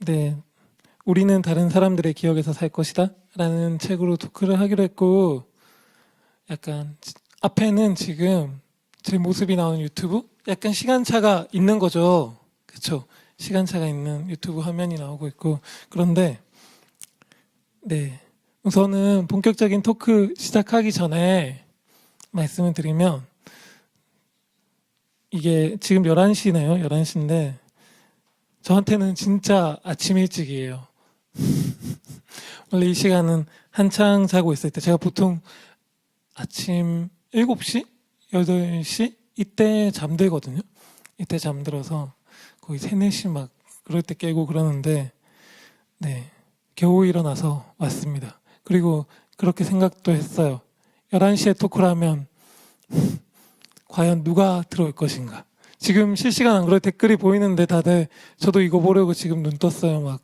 네, 우리는 다른 사람들의 기억에서 살 것이다 라는 책으로 토크를 하기로 했고, 약간 앞에는 지금 제 모습이 나오는 유튜브? 약간 시간차가 있는 거죠. 그쵸? 시간차가 있는 유튜브 화면이 나오고 있고, 그런데 네, 우선은 본격적인 토크 시작하기 전에 말씀을 드리면, 이게 지금 11시네요. 11시인데 저한테는 진짜 아침 일찍이에요. 원래 이 시간은 한창 자고 있을 때, 제가 보통 아침 7시? 8시? 이때 잠들거든요. 이때 잠들어서 거의 3, 4시 막 그럴 때 깨고 그러는데, 네, 겨우 일어나서 왔습니다. 그리고 그렇게 생각도 했어요. 11시에 토크를 하면 과연 누가 들어올 것인가. 지금 실시간 안 그래도 댓글이 보이는데 다들 저도 이거 보려고 지금 눈 떴어요. 막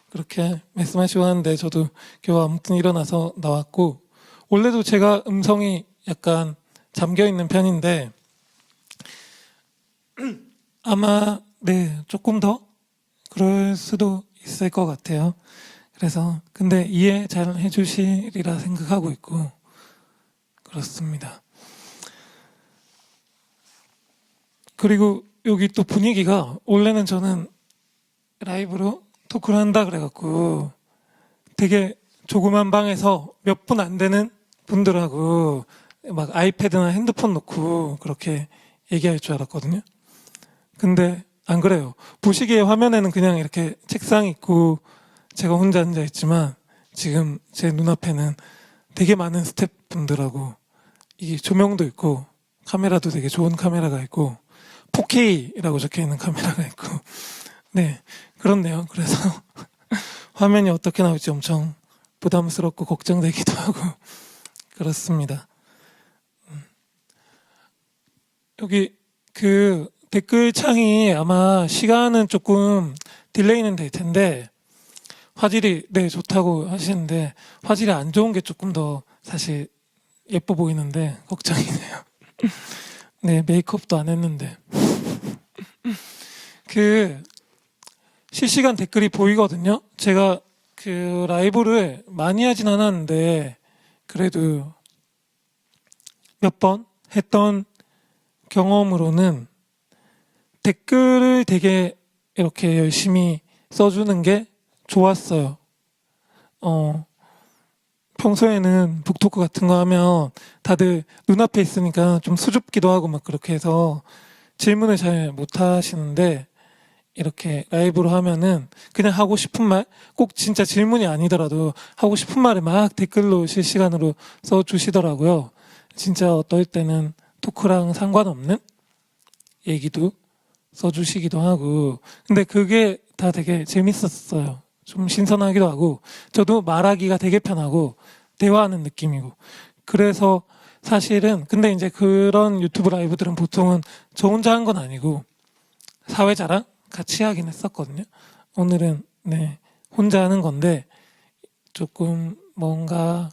그렇게 말씀하시고 하는데 저도 겨우 아무튼 일어나서 나왔고, 원래도 제가 음성이 약간 잠겨 있는 편인데 아마 네, 조금 더 그럴 수도 있을 것 같아요. 그래서 근데 이해 잘 해주시리라 생각하고 있고 그렇습니다. 그리고 여기 또 분위기가, 원래는 저는 라이브로 토크를 한다 그래갖고 되게 조그만 방에서 몇 분 안 되는 분들하고 막 아이패드나 핸드폰 놓고 그렇게 얘기할 줄 알았거든요. 근데 안 그래요. 보시기에 화면에는 그냥 이렇게 책상 있고 제가 혼자 앉아 있지만, 지금 제 눈앞에는 되게 많은 스태프분들하고 이게 조명도 있고 카메라도 되게 좋은 카메라가 있고 4K라고 적혀 있는 카메라가 있고, 네, 그렇네요. 그래서 화면이 어떻게 나올지 엄청 부담스럽고 걱정되기도 하고 그렇습니다. 여기 그 댓글창이 아마 시간은 조금 딜레이는 될 텐데, 화질이 네 좋다고 하시는데 화질이 안 좋은 게 조금 더 사실 예뻐 보이는데 걱정이네요. 네, 메이크업도 안 했는데. 그 실시간 댓글이 보이거든요. 제가 그 라이브를 많이 하진 않았는데 그래도 몇 번 했던 경험으로는 댓글을 되게 이렇게 열심히 써주는 게 좋았어요. 평소에는 북토크 같은 거 하면 다들 눈앞에 있으니까 좀 수줍기도 하고 막 그렇게 해서 질문을 잘 못 하시는데, 이렇게 라이브로 하면은 그냥 하고 싶은 말, 꼭 진짜 질문이 아니더라도 하고 싶은 말을 막 댓글로 실시간으로 써주시더라고요. 진짜 어떨 때는 토크랑 상관없는 얘기도 써주시기도 하고, 근데 그게 다 되게 재밌었어요. 좀 신선하기도 하고 저도 말하기가 되게 편하고 대화하는 느낌이고, 그래서 사실은 근데 이제 그런 유튜브 라이브들은 보통은 저 혼자 한 건 아니고 사회자랑 같이 하긴 했었거든요. 오늘은 네, 혼자 하는 건데 조금 뭔가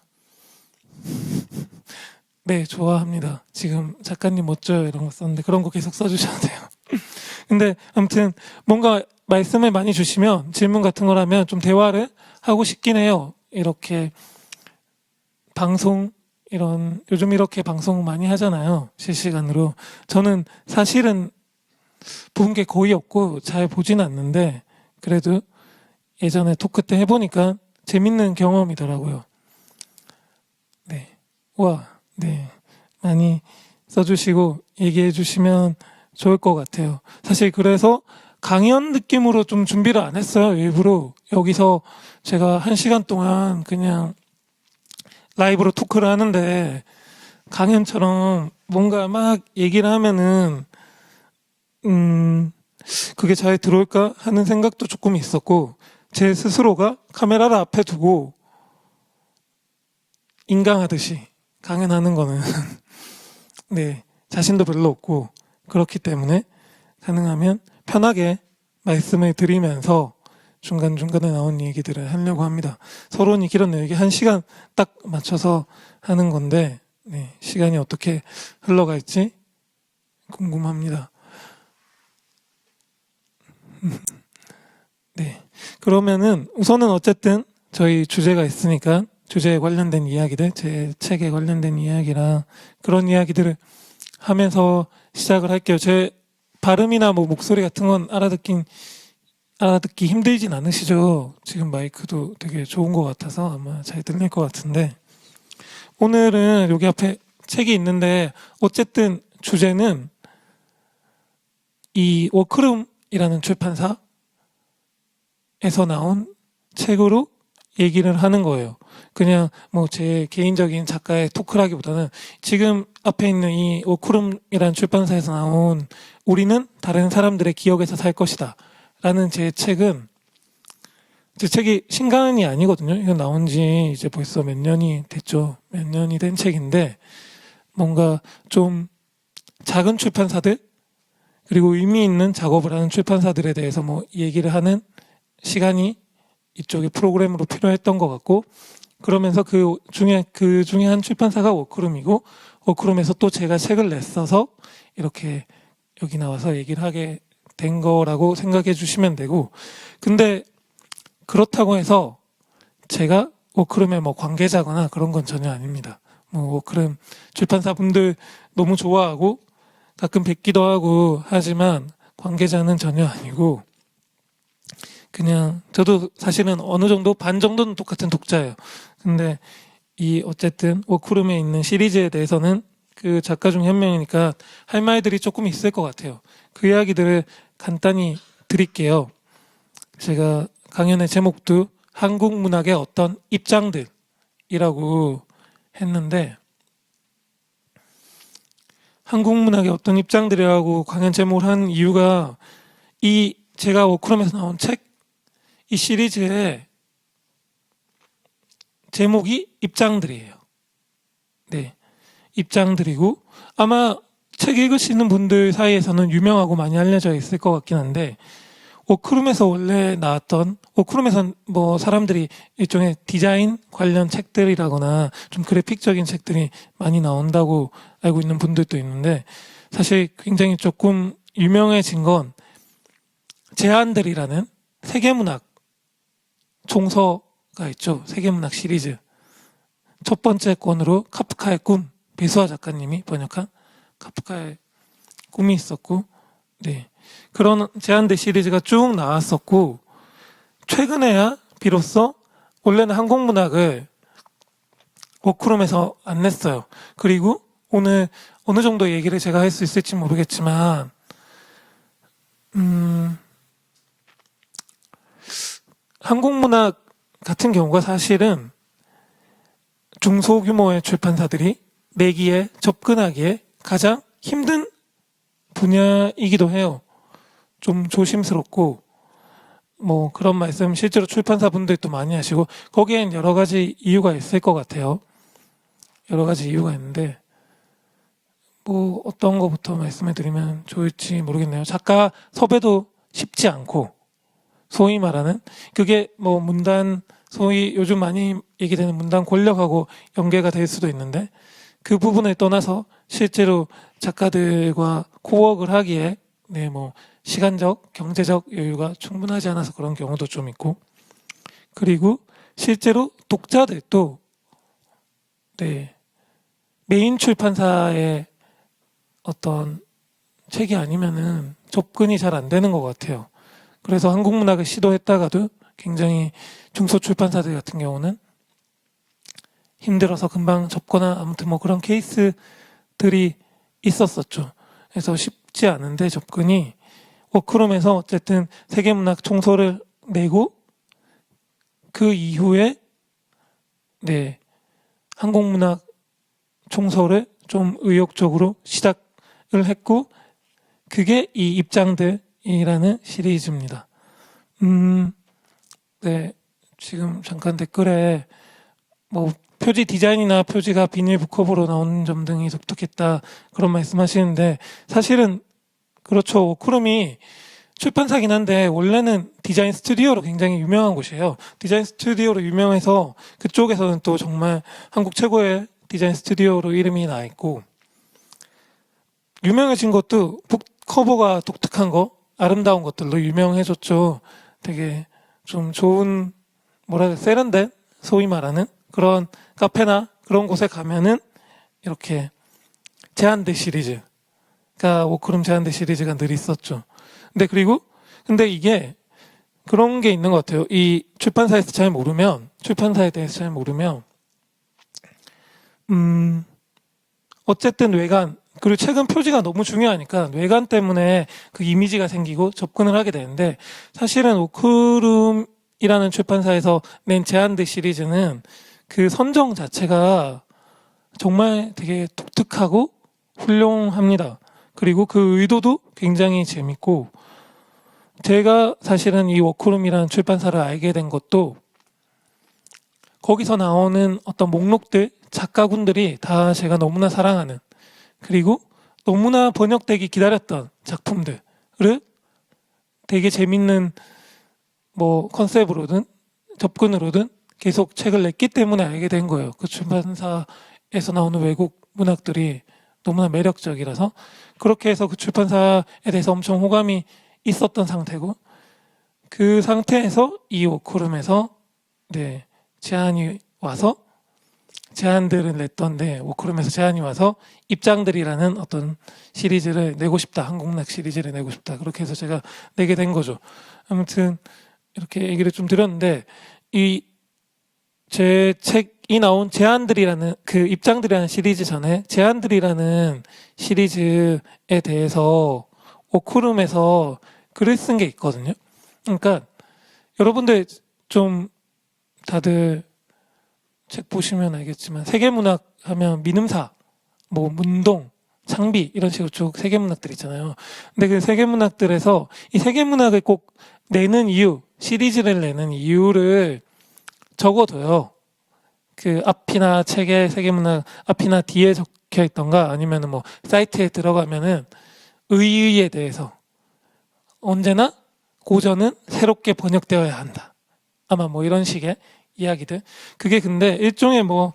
네, 좋아합니다. 지금 작가님 멋져요 이런 거 썼는데 그런 거 계속 써주셔도 돼요. 근데 아무튼 뭔가 말씀을 많이 주시면, 질문 같은 거라면 좀 대화를 하고 싶긴 해요. 이렇게 방송, 이런 요즘 이렇게 방송 많이 하잖아요. 실시간으로. 저는 사실은 본 게 거의 없고 잘 보진 않는데 그래도 예전에 토크 때 해보니까 재밌는 경험이더라고요. 네. 와, 네. 많이 써주시고 얘기해 주시면 좋을 것 같아요. 사실 그래서 강연 느낌으로 좀 준비를 안 했어요. 일부러 여기서 제가 1시간 동안 그냥 라이브로 토크를 하는데 강연처럼 뭔가 막 얘기를 하면은 그게 잘 들어올까 하는 생각도 조금 있었고, 제 스스로가 카메라를 앞에 두고 인강하듯이 강연하는 거는 네, 자신도 별로 없고, 그렇기 때문에 가능하면 편하게 말씀을 드리면서 중간중간에 나온 얘기들을 하려고 합니다. 서론이 길었네요. 이게 1시간 딱 맞춰서 하는 건데 네, 시간이 어떻게 흘러갈지 궁금합니다. 네. 그러면은 우선은 어쨌든 저희 주제가 있으니까 주제에 관련된 이야기들, 제 책에 관련된 이야기랑 그런 이야기들을 하면서 시작을 할게요. 제 발음이나 뭐 목소리 같은 건 알아듣기 힘들진 않으시죠? 지금 마이크도 되게 좋은 것 같아서 아마 잘 들릴 것 같은데 오늘은 여기 앞에 책이 있는데 어쨌든 주제는 이 워크룸이라는 출판사에서 나온 책으로 얘기를 하는 거예요. 그냥 뭐 제 개인적인 작가의 토크라기보다는 지금 앞에 있는 이 워크룸이라는 출판사에서 나온 우리는 다른 사람들의 기억에서 살 것이다 라는 제 책은 제 책이 신간이 아니거든요. 이거 나온 지 이제 벌써 몇 년이 됐죠. 몇 년이 된 책인데 뭔가 좀 작은 출판사들 그리고 의미 있는 작업을 하는 출판사들에 대해서 뭐 얘기를 하는 시간이 이쪽에 프로그램으로 필요했던 것 같고 그러면서 그 중에 한 출판사가 워크룸이고 워크룸에서 또 제가 책을 냈어서 이렇게 여기 나와서 얘기를 하게 된 거라고 생각해 주시면 되고 근데 그렇다고 해서 제가 워크룸의 뭐 관계자거나 그런 건 전혀 아닙니다. 뭐 워크룸 출판사 분들 너무 좋아하고 가끔 뵙기도 하고 하지만 관계자는 전혀 아니고 그냥 저도 사실은 어느 정도 반 정도는 똑같은 독자예요. 근데 이 어쨌든 워크룸에 있는 시리즈에 대해서는 그 작가 중 한 명이니까 할 말들이 조금 있을 것 같아요. 그 이야기들을 간단히 드릴게요. 제가 강연의 제목도 한국 문학의 어떤 입장들이라고 했는데 한국 문학의 어떤 입장들이라고 강연 제목을 한 이유가 이 제가 워크룸에서 나온 책 이 시리즈의 제목이 입장들이에요. 네, 입장들이고 아마 책 읽으시는 분들 사이에서는 유명하고 많이 알려져 있을 것 같긴 한데 워크룸에서 원래 나왔던 워크룸에선 뭐 사람들이 일종의 디자인 관련 책들이라거나 좀 그래픽적인 책들이 많이 나온다고 알고 있는 분들도 있는데 사실 굉장히 조금 유명해진 건 제안들이라는 세계문학 총서가 있죠. 세계문학 시리즈 첫 번째 권으로 카프카의 꿈 배수아 작가님이 번역한 카프카의 꿈이 있었고 네. 그런 제안들 시리즈가 쭉 나왔었고 최근에야 비로소 원래는 한국문학을 워크룸에서 안 냈어요. 그리고 오늘 어느 정도 얘기를 제가 할 수 있을지 모르겠지만 한국문학 같은 경우가 사실은 중소규모의 출판사들이 내기에 접근하기에 가장 힘든 분야이기도 해요. 좀 조심스럽고 뭐 그런 말씀 실제로 출판사 분들도 많이 하시고 거기엔 여러 가지 이유가 있을 것 같아요. 여러 가지 이유가 있는데 뭐 어떤 거부터 말씀해 드리면 좋을지 모르겠네요. 작가 섭외도 쉽지 않고 소위 말하는 그게 뭐 문단 소위 요즘 많이 얘기되는 문단 권력하고 연계가 될 수도 있는데 그 부분을 떠나서 실제로 작가들과 코워크를 하기에 네 뭐 시간적 경제적 여유가 충분하지 않아서 그런 경우도 좀 있고 그리고 실제로 독자들도 네 메인 출판사의 어떤 책이 아니면은 접근이 잘 안 되는 것 같아요. 그래서 한국문학을 시도했다가도 굉장히 중소출판사들 같은 경우는 힘들어서 금방 접거나 아무튼 뭐 그런 케이스들이 있었었죠. 그래서 쉽지 않은데 접근이 워크룸에서 어쨌든 세계문학 총서를 내고 그 이후에 네 한국문학 총서를 좀 의욕적으로 시작을 했고 그게 이 입장들이라는 시리즈입니다. 네 지금 잠깐 댓글에 뭐 표지 디자인이나 표지가 비닐 북커버로 나오는 점 등이 독특했다 그런 말씀하시는데 사실은 그렇죠. 워크룸이 출판사긴 한데 원래는 디자인 스튜디오로 굉장히 유명한 곳이에요. 디자인 스튜디오로 유명해서 그쪽에서는 또 정말 한국 최고의 디자인 스튜디오로 이름이 나 있고 유명해진 것도 북커버가 독특한 거 아름다운 것들로 유명해졌죠. 되게 좀 좋은 뭐라 해야 세련된 소위 말하는 그런 카페나 그런 곳에 가면은 이렇게 제한대 시리즈가 워크룸 제한대 시리즈가 늘 있었죠. 근데 이게 그런 게 있는 것 같아요. 이 출판사에 대해서 잘 모르면 어쨌든 외관, 그리고 최근 표지가 너무 중요하니까 외관 때문에 그 이미지가 생기고 접근을 하게 되는데, 사실은 오크룸이라는 출판사에서 낸 제한대 시리즈는 그 선정 자체가 정말 되게 독특하고 훌륭합니다. 그리고 그 의도도 굉장히 재밌고, 제가 사실은 이 워크룸이라는 출판사를 알게 된 것도 거기서 나오는 어떤 목록들, 작가군들이 다 제가 너무나 사랑하는, 그리고 너무나 번역되기 기다렸던 작품들을 되게 재밌는 뭐 컨셉으로든 접근으로든 계속 책을 냈기 때문에 알게 된 거예요. 그 출판사에서 나오는 외국 문학들이 너무나 매력적이라서, 그렇게 해서 그 출판사에 대해서 엄청 호감이 있었던 상태고, 그 상태에서 이 워크룸에서 제안들을 냈던데, 워크룸에서 제안이 와서 입장들이라는 어떤 시리즈를 내고 싶다, 한국락 시리즈를 내고 싶다, 그렇게 해서 제가 내게 된 거죠. 아무튼 이렇게 얘기를 좀 드렸는데, 이 제 책이 나온 제안들이라는 그 입장들이라는 시리즈 전에 제안들이라는 시리즈에 대해서 워크룸에서 글을 쓴 게 있거든요. 그러니까 여러분들 좀 다들 책 보시면 알겠지만 세계문학 하면 민음사, 뭐 문동, 창비 이런 식으로 쭉 세계문학들 있잖아요. 근데 그 세계문학들에서 이 세계문학을 꼭 내는 이유, 시리즈를 내는 이유를 적어둬요. 그 앞이나 책에 세계문학 앞이나 뒤에 적혀 있던가, 아니면은 뭐 사이트에 들어가면은 의의에 대해서 언제나 고전은 새롭게 번역되어야 한다, 아마 뭐 이런 식의 이야기들. 그게 근데 일종의 뭐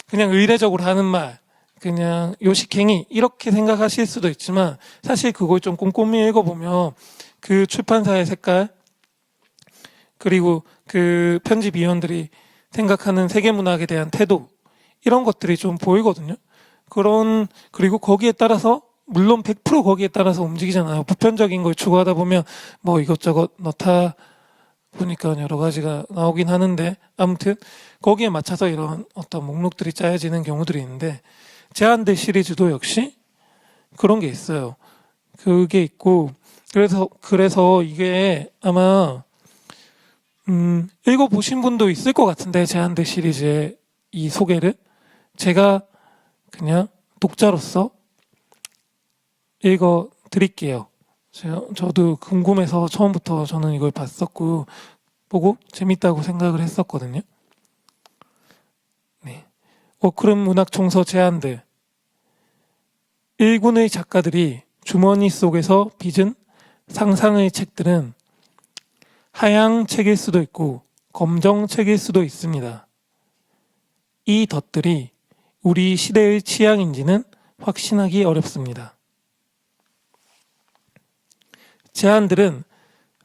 그냥 의례적으로 하는 말, 그냥 요식행위 이렇게 생각하실 수도 있지만, 사실 그걸 좀 꼼꼼히 읽어보면 그 출판사의 색깔, 그리고 그 편집위원들이 생각하는 세계문학에 대한 태도, 이런 것들이 좀 보이거든요. 그리고 거기에 따라서, 물론 100% 거기에 따라서 움직이잖아요. 보편적인 걸 추구하다 보면 뭐 이것저것 넣다 보니까 여러 가지가 나오긴 하는데, 아무튼 거기에 맞춰서 이런 어떤 목록들이 짜여지는 경우들이 있는데, 제한대 시리즈도 역시 그런 게 있어요. 그게 있고, 그래서 이게 아마 읽어보신 분도 있을 것 같은데, 제한대 시리즈의 이 소개를 제가 그냥 독자로서 읽어 드릴게요. 저도 궁금해서 처음부터 저는 이걸 봤었고, 보고 재밌다고 생각을 했었거든요. 워크룸 문학 총서 제안들. 일군의 작가들이 주머니 속에서 빚은 상상의 책들은 하향 책일 수도 있고 검정 책일 수도 있습니다. 이 덫들이 우리 시대의 취향인지는 확신하기 어렵습니다. 제안들은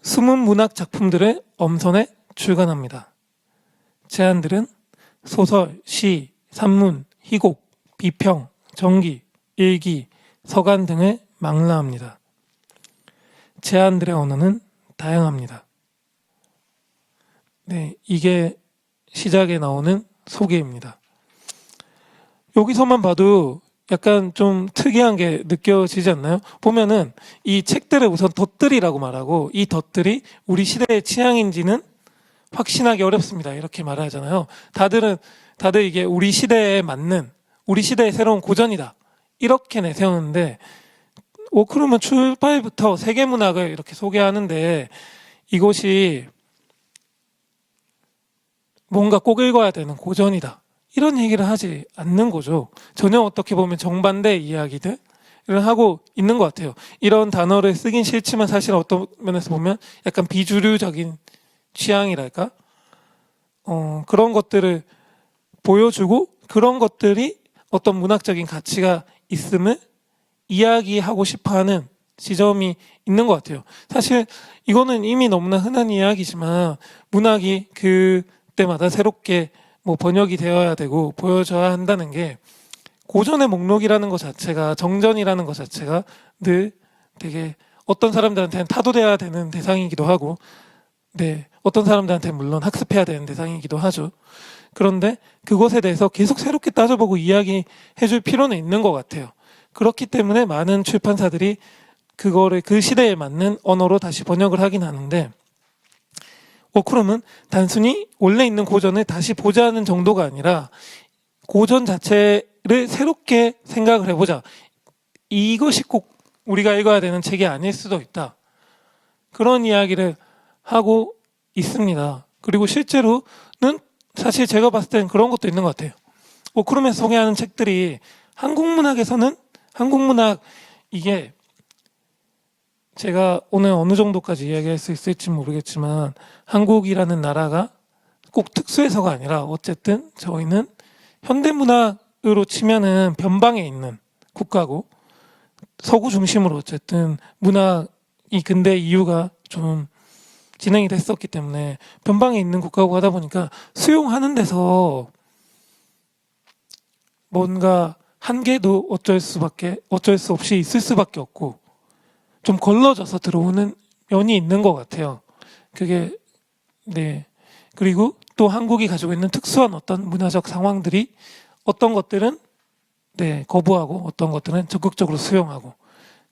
숨은 문학 작품들을 엄선해 출간합니다. 제안들은 소설, 시, 산문, 희곡, 비평, 전기, 일기, 서간 등을 망라합니다. 제안들의 언어는 다양합니다. 이게 시작에 나오는 소개입니다. 여기서만 봐도 약간 좀 특이한 게 느껴지지 않나요? 보면은 이 책들을 우선 덫들이라고 말하고, 이 덫들이 우리 시대의 취향인지는 확신하기 어렵습니다, 이렇게 말하잖아요. 다들 이게 우리 시대에 맞는, 우리 시대의 새로운 고전이다, 이렇게 내세우는데, 워크룸은 출발부터 세계문학을 이렇게 소개하는데, 이것이 뭔가 꼭 읽어야 되는 고전이다, 이런 얘기를 하지 않는 거죠. 전혀 어떻게 보면 정반대 이야기들을 하고 있는 것 같아요. 이런 단어를 쓰긴 싫지만 사실 어떤 면에서 보면 약간 비주류적인 취향이랄까? 그런 것들을 보여주고, 그런 것들이 어떤 문학적인 가치가 있음을 이야기하고 싶어하는 지점이 있는 것 같아요. 사실 이거는 이미 너무나 흔한 이야기지만 문학이 그때마다 새롭게 뭐 번역이 되어야 되고 보여져야 한다는 게 고전의 목록이라는 것 자체가 정전이라는 것 자체가 늘 되게 어떤 사람들한테는 타도돼야 되는 대상이기도 하고 네 어떤 사람들한테는 물론 학습해야 되는 대상이기도 하죠. 그런데 그것에 대해서 계속 새롭게 따져보고 이야기해줄 필요는 있는 것 같아요. 그렇기 때문에 많은 출판사들이 그거를 그 시대에 맞는 언어로 다시 번역을 하긴 하는데 워크룸은 단순히 원래 있는 고전을 다시 보자는 정도가 아니라 고전 자체를 새롭게 생각을 해보자. 이것이 꼭 우리가 읽어야 되는 책이 아닐 수도 있다. 그런 이야기를 하고 있습니다. 그리고 실제로는 사실 제가 봤을 때는 그런 것도 있는 것 같아요. 워크룸에서 소개하는 책들이 한국 문학 이게 제가 오늘 어느 정도까지 이야기할 수 있을지 모르겠지만 한국이라는 나라가 꼭 특수해서가 아니라 어쨌든 저희는 현대문학으로 치면은 변방에 있는 국가고 서구 중심으로 어쨌든 문학이 근대 이유가 좀 진행이 됐었기 때문에 변방에 있는 국가고 하다 보니까 수용하는 데서 뭔가 한계도 어쩔 수 없이 있을 수밖에 없고 좀 걸러져서 들어오는 면이 있는 것 같아요. 그게 네 그리고 또 한국이 가지고 있는 특수한 어떤 문화적 상황들이 어떤 것들은 네 거부하고 어떤 것들은 적극적으로 수용하고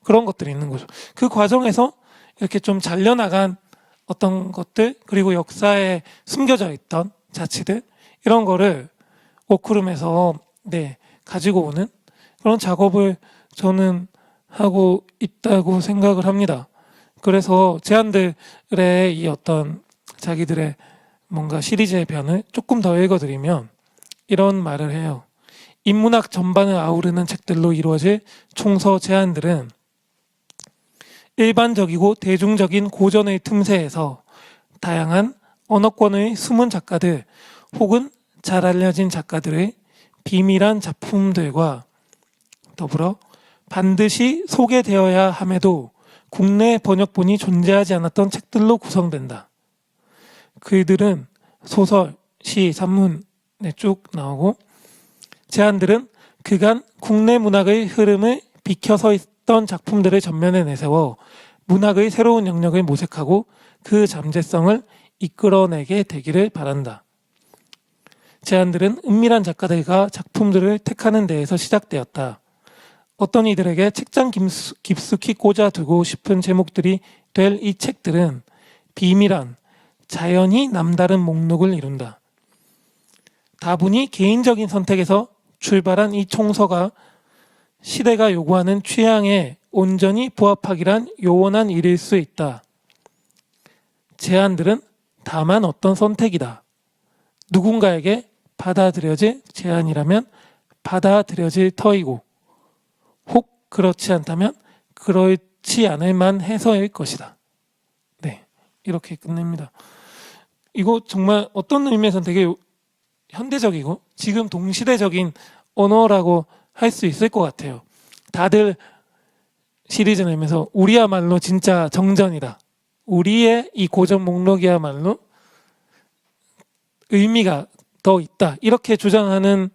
그런 것들이 있는 거죠. 그 과정에서 이렇게 좀 잘려나간 어떤 것들 그리고 역사에 숨겨져 있던 자취들 이런 거를 워크룸에서 네 가지고 오는 그런 작업을 저는 하고 있다고 생각을 합니다. 그래서 제안들의 이 어떤 자기들의 뭔가 시리즈의 변을 조금 더 읽어드리면 이런 말을 해요. 인문학 전반을 아우르는 책들로 이루어질 총서 제안들은 일반적이고 대중적인 고전의 틈새에서 다양한 언어권의 숨은 작가들 혹은 잘 알려진 작가들의 비밀한 작품들과 더불어 반드시 소개되어야 함에도 국내 번역본이 존재하지 않았던 책들로 구성된다. 그들은 소설, 시, 산문에 쭉 나오고 제안들은 그간 국내 문학의 흐름을 비켜서 있던 작품들을 전면에 내세워 문학의 새로운 영역을 모색하고 그 잠재성을 이끌어내게 되기를 바란다. 제안들은 은밀한 작가들과 작품들을 택하는 데에서 시작되었다. 어떤 이들에게 책장 깊숙이 꽂아두고 싶은 제목들이 될 이 책들은 비밀한 자연히 남다른 목록을 이룬다. 다분히 개인적인 선택에서 출발한 이 총서가 시대가 요구하는 취향에 온전히 부합하기란 요원한 일일 수 있다. 제안들은 다만 어떤 선택이다. 누군가에게 받아들여질 제안이라면 받아들여질 터이고 혹 그렇지 않다면 그렇지 않을 만해서일 것이다. 네, 이렇게 끝냅니다. 이거 정말 어떤 의미에서는 되게 현대적이고 지금 동시대적인 언어라고 할 수 있을 것 같아요. 다들 시리즈 내면서 우리야말로 진짜 정전이다. 우리의 이 고전 목록이야말로 의미가 더 있다. 이렇게 주장하는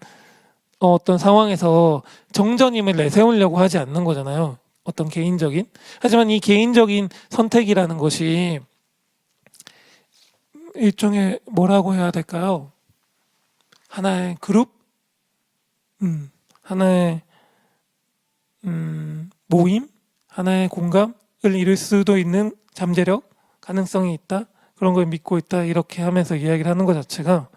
어떤 상황에서 정전임을 내세우려고 하지 않는 거잖아요. 어떤 개인적인. 하지만 이 개인적인 선택이라는 것이 일종의 뭐라고 해야 될까요? 하나의 그룹? 하나의 모임? 하나의 공감을 이룰 수도 있는 잠재력? 가능성이 있다? 그런 걸 믿고 있다? 이렇게 하면서 이야기를 하는 것 자체가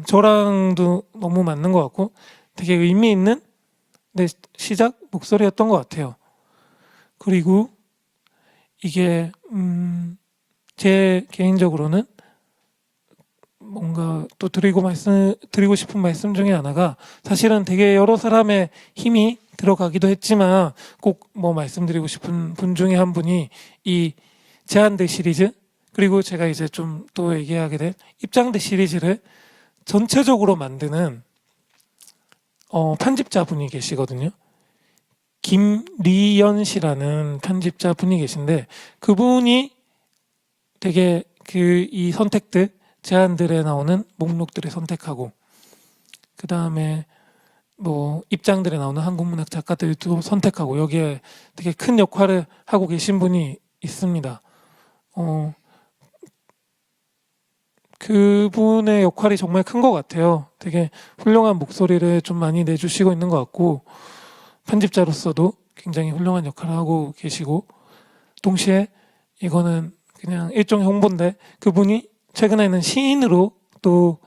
저랑도 너무 맞는 것 같고 되게 의미 있는 내 시작 목소리였던 것 같아요. 그리고 이게 제 개인적으로는 뭔가 또 드리고 싶은 말씀 중에 하나가 사실은 되게 여러 사람의 힘이 들어가기도 했지만 꼭 뭐 말씀드리고 싶은 분 중에 한 분이 이 제안대 시리즈 그리고 제가 이제 좀 또 얘기하게 될 입장대 시리즈를 전체적으로 만드는 편집자분이 계시거든요. 김리연 씨라는 편집자 분이 계신데 그분이 되게 이 선택들 제안들에 나오는 목록들을 선택하고 그 다음에 뭐 입장들에 나오는 한국문학 작가들도 선택하고 여기에 되게 큰 역할을 하고 계신 분이 있습니다. 그분의 역할이 정말 큰 것 같아요. 되게 훌륭한 목소리를 좀 많이 내주시고 있는 것 같고 편집자로서도 굉장히 훌륭한 역할을 하고 계시고 동시에 이거는 그냥 일종의 홍보인데 그분이 최근에는 시인으로 또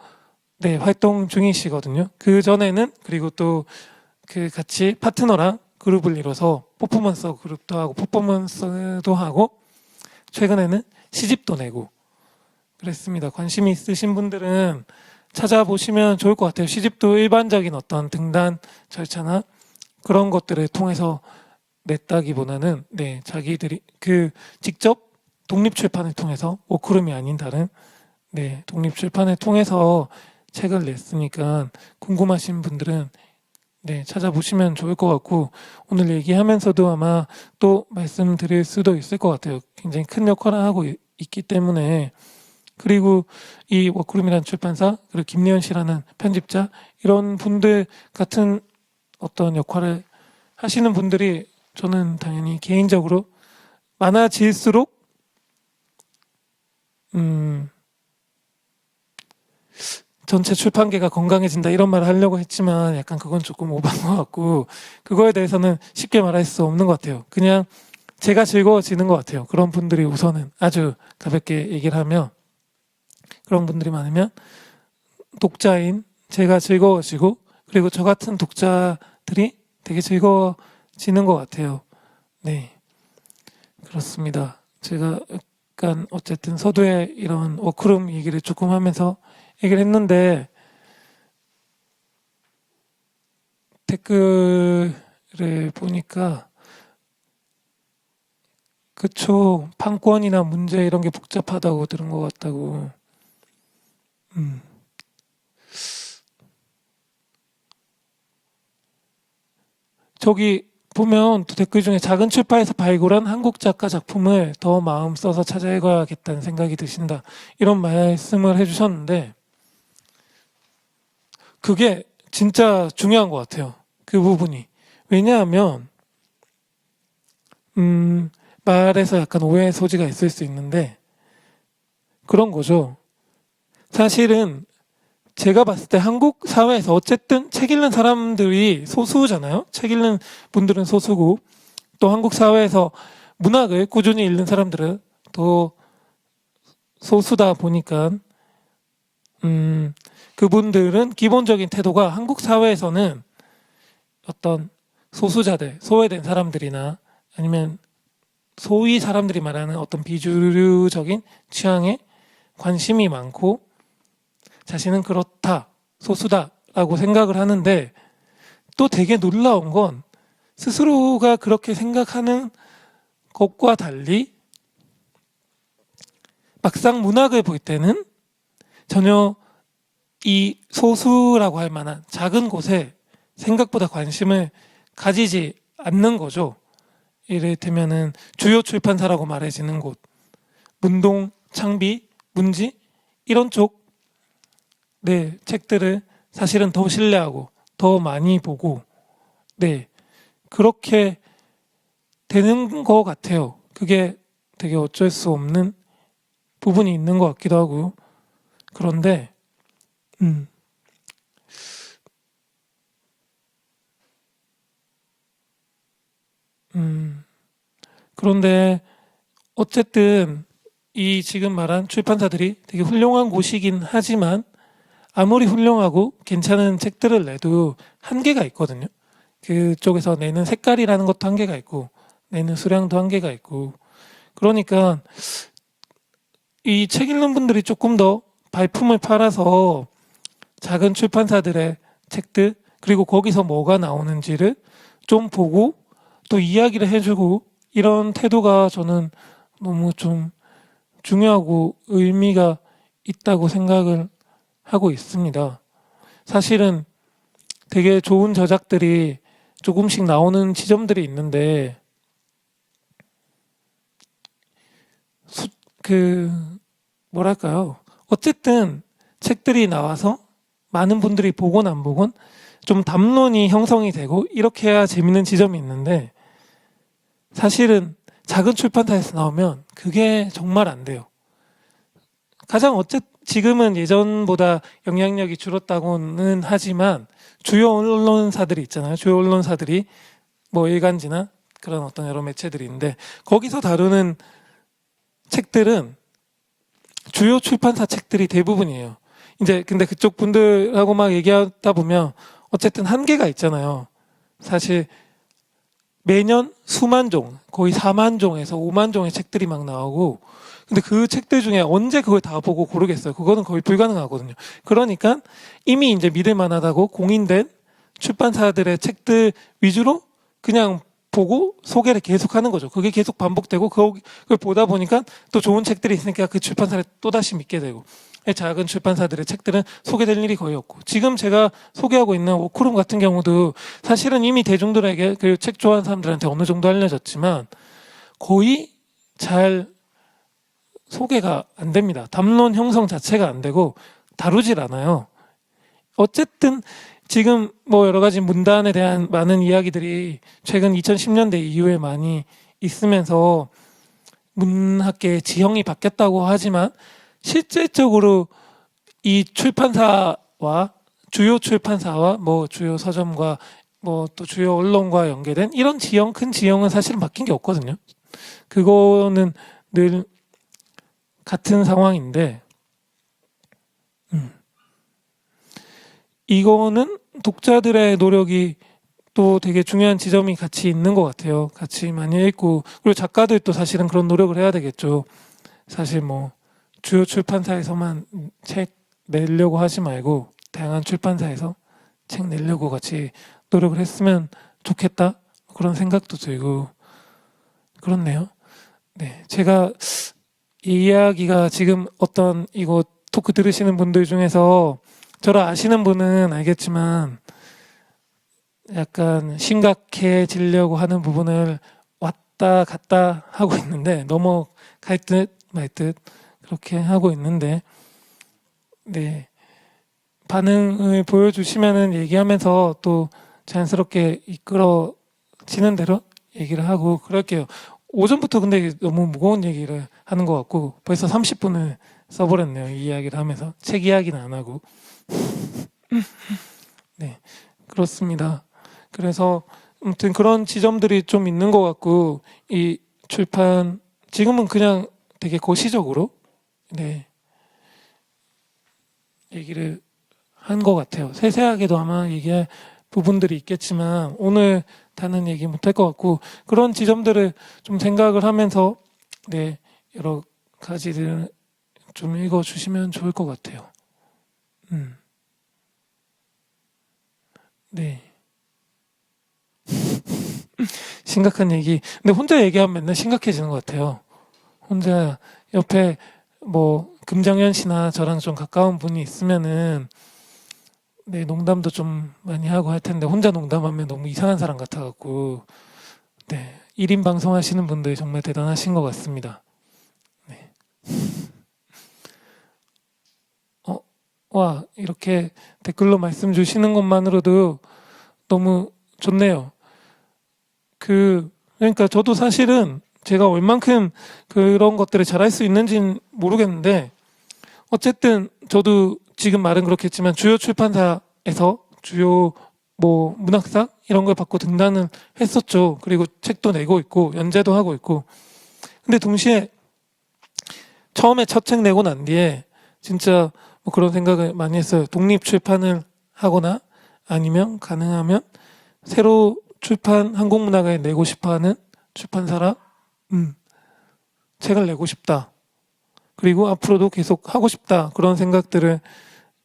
활동 중이시거든요. 그 전에는 그리고 또 그 같이 파트너랑 그룹을 이뤄서 퍼포먼스 그룹도 하고 퍼포먼스도 하고 최근에는 시집도 내고 그랬습니다. 관심이 있으신 분들은 찾아보시면 좋을 것 같아요. 시집도 일반적인 어떤 등단 절차나 그런 것들을 통해서 냈다기보다는 자기들이 직접 독립출판을 통해서 워크룸이 아닌 다른 독립출판을 통해서 책을 냈으니까 궁금하신 분들은 찾아보시면 좋을 것 같고 오늘 얘기하면서도 아마 또 말씀드릴 수도 있을 것 같아요. 굉장히 큰 역할을 하고 있기 때문에 그리고 이 워크룸이라는 출판사 그리고 김리연 씨라는 편집자 이런 분들 같은 어떤 역할을 하시는 분들이 저는 당연히 개인적으로 많아질수록 전체 출판계가 건강해진다 이런 말을 하려고 했지만 약간 그건 조금 오버한 것 같고 그거에 대해서는 쉽게 말할 수 없는 것 같아요. 그냥 제가 즐거워지는 것 같아요. 그런 분들이 우선은 아주 가볍게 얘기를 하면 그런 분들이 많으면 독자인 제가 즐거워지고 그리고 저 같은 독자들이 되게 즐거워지는 것 같아요. 네, 그렇습니다. 제가 약간 어쨌든 서두에 이런 워크룸 얘기를 조금 하면서 얘기를 했는데 댓글을 보니까 그쵸 판권이나 문제 이런 게 복잡하다고 들은 것 같다고. 저기 보면 또 댓글 중에 작은 출판에서 발굴한 한국 작가 작품을 더 마음 써서 찾아 읽어야겠다는 생각이 드신다 이런 말씀을 해주셨는데 그게 진짜 중요한 것 같아요. 그 부분이. 왜냐하면 말에서 약간 오해의 소지가 있을 수 있는데 그런 거죠. 사실은 제가 봤을 때 한국 사회에서 어쨌든 책 읽는 사람들이 소수잖아요. 책 읽는 분들은 소수고 또 한국 사회에서 문학을 꾸준히 읽는 사람들은 또 소수다 보니까 그분들은 기본적인 태도가 한국 사회에서는 어떤 소수자들, 소외된 사람들이나 아니면 소위 사람들이 말하는 어떤 비주류적인 취향에 관심이 많고 자신은 그렇다, 소수다라고 생각을 하는데 또 되게 놀라운 건 스스로가 그렇게 생각하는 것과 달리 막상 문학을 볼 때는 전혀 이 소수라고 할 만한 작은 곳에 생각보다 관심을 가지지 않는 거죠. 이를테면은 주요 출판사라고 말해지는 곳, 문동, 창비, 문지 이런 쪽 책들을 사실은 더 신뢰하고 더 많이 보고 그렇게 되는 것 같아요. 그게 되게 어쩔 수 없는 부분이 있는 것 같기도 하고 그런데 그런데 어쨌든 이 지금 말한 출판사들이 되게 훌륭한 곳이긴 하지만 아무리 훌륭하고 괜찮은 책들을 내도 한계가 있거든요. 그쪽에서 내는 색깔이라는 것도 한계가 있고 내는 수량도 한계가 있고 그러니까 이 책 읽는 분들이 조금 더 발품을 팔아서 작은 출판사들의 책들 그리고 거기서 뭐가 나오는지를 좀 보고 또 이야기를 해주고 이런 태도가 저는 너무 좀 중요하고 의미가 있다고 생각을 하고 있습니다. 사실은 되게 좋은 저작들이 조금씩 나오는 지점들이 있는데 그 뭐랄까요? 어쨌든 책들이 나와서 많은 분들이 보건 안 보건 좀 담론이 형성이 되고 이렇게 해야 재밌는 지점이 있는데 사실은 작은 출판사에서 나오면 그게 정말 안 돼요. 가장 지금은 예전보다 영향력이 줄었다고는 하지만 주요 언론사들이 있잖아요. 주요 언론사들이 뭐 일간지나 그런 어떤 여러 매체들이 있는데 거기서 다루는 책들은 주요 출판사 책들이 대부분이에요. 이제 근데 그쪽 분들하고 막 얘기하다 보면 어쨌든 한계가 있잖아요. 사실 매년 수만 종, 거의 4만 종에서 5만 종의 책들이 막 나오고 근데 그 책들 중에 언제 그걸 다 보고 고르겠어요. 그거는 거의 불가능하거든요. 그러니까 이미 이제 믿을 만하다고 공인된 출판사들의 책들 위주로 그냥 보고 소개를 계속 하는 거죠. 그게 계속 반복되고 그걸 보다 보니까 또 좋은 책들이 있으니까 그 출판사를 또다시 믿게 되고 작은 출판사들의 책들은 소개될 일이 거의 없고 지금 제가 소개하고 있는 오크룸 같은 경우도 사실은 이미 대중들에게 그리고 책 좋아하는 사람들한테 어느 정도 알려졌지만 거의 잘 소개가 안 됩니다. 담론 형성 자체가 안 되고 다루질 않아요. 어쨌든 지금 뭐 여러 가지 문단에 대한 많은 이야기들이 최근 2010년대 이후에 많이 있으면서 문학계의 지형이 바뀌었다고 하지만 실질적으로 이 출판사와 주요 출판사와 뭐 주요 서점과 뭐 또 주요 언론과 연계된 이런 지형, 큰 지형은 사실은 바뀐 게 없거든요. 그거는 늘 같은 상황인데, 이거는 독자들의 노력이 또 되게 중요한 지점이 같이 있는 것 같아요. 같이 많이 읽고, 그리고 작가들도 사실은 그런 노력을 해야 되겠죠. 사실 뭐 주요 출판사에서만 책 내려고 하지 말고 다양한 출판사에서 책 내려고 같이 노력을 했으면 좋겠다 그런 생각도 들고 그렇네요. 네, 제가 이 이야기가 지금 어떤 이거 토크 들으시는 분들 중에서 저를 아시는 분은 알겠지만 약간 심각해지려고 하는 부분을 왔다 갔다 하고 있는데 넘어갈 듯 말 듯 그렇게 하고 있는데 네 반응을 보여주시면은 얘기하면서 또 자연스럽게 이끌어지는 대로 얘기를 하고 그럴게요. 오전부터 근데 너무 무거운 얘기를 하는 것 같고 벌써 30분을 써버렸네요. 이 이야기를 하면서 책 이야기는 안 하고 네 그렇습니다. 그래서 아무튼 그런 지점들이 좀 있는 것 같고 이 출판 지금은 그냥 되게 고시적으로 네 얘기를 한 것 같아요. 세세하게도 아마 얘기할 부분들이 있겠지만 오늘 다는 얘기 못할 것 같고 그런 지점들을 좀 생각을 하면서 네 여러 가지를 좀 읽어주시면 좋을 것 같아요. 네. 심각한 얘기. 근데 혼자 얘기하면 맨날 심각해지는 것 같아요. 혼자 옆에 뭐 금정현 씨나 저랑 좀 가까운 분이 있으면은 네 농담도 좀 많이 하고 할 텐데 혼자 농담하면 너무 이상한 사람 같아갖고 네 1인 방송 하시는 분들 정말 대단하신 것 같습니다. 네. 와 이렇게 댓글로 말씀 주시는 것만으로도 너무 좋네요. 그러니까 저도 사실은 제가 얼만큼 그런 것들을 잘할 수 있는지는 모르겠는데 어쨌든 저도 지금 말은 그렇겠지만 주요 출판사에서 주요 뭐 문학상 이런 걸 받고 등단을 했었죠. 그리고 책도 내고 있고 연재도 하고 있고 근데 동시에 처음에 첫 책 내고 난 뒤에 진짜 뭐 그런 생각을 많이 했어요. 독립 출판을 하거나 아니면 가능하면 새로 출판 한국문학을 내고 싶어하는 출판사라 책을 내고 싶다. 그리고 앞으로도 계속 하고 싶다. 그런 생각들을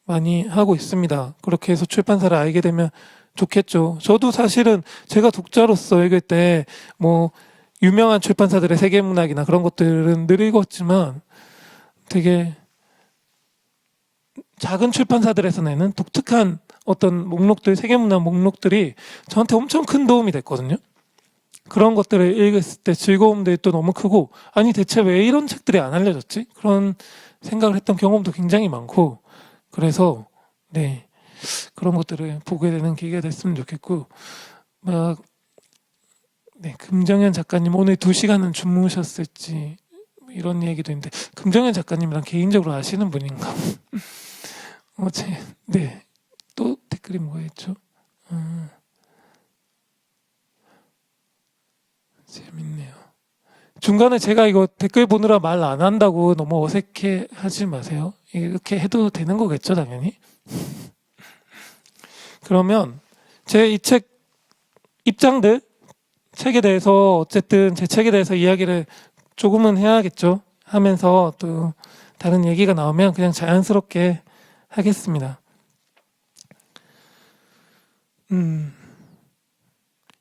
많이 하고 있습니다. 그렇게 해서 출판사를 알게 되면 좋겠죠. 저도 사실은 제가 독자로서 읽을 때 뭐 유명한 출판사들의 세계문학이나 그런 것들은 늘 읽었지만 되게 작은 출판사들에서 내는 독특한 어떤 목록들, 세계문학 목록들이 저한테 엄청 큰 도움이 됐거든요. 그런 것들을 읽었을 때 즐거움들이 또 너무 크고, 아니 대체 왜 이런 책들이 안 알려졌지? 그런 생각을 했던 경험도 굉장히 많고, 그래서 네, 그런 것들을 보게 되는 계기가 됐으면 좋겠고, 막 네, 금정현 작가님 오늘 2시간은 주무셨을지 이런 얘기도 있는데, 금정현 작가님이랑 개인적으로 아시는 분인가? 어제 네, 또 댓글이 뭐가 있죠? 재밌네요. 중간에 제가 이거 댓글 보느라 말 안 한다고 너무 어색해 하지 마세요. 이렇게 해도 되는 거겠죠, 당연히. 그러면 제 이 책 입장들, 책에 대해서 어쨌든 제 책에 대해서 이야기를 조금은 해야겠죠. 하면서 또 다른 얘기가 나오면 그냥 자연스럽게 하겠습니다.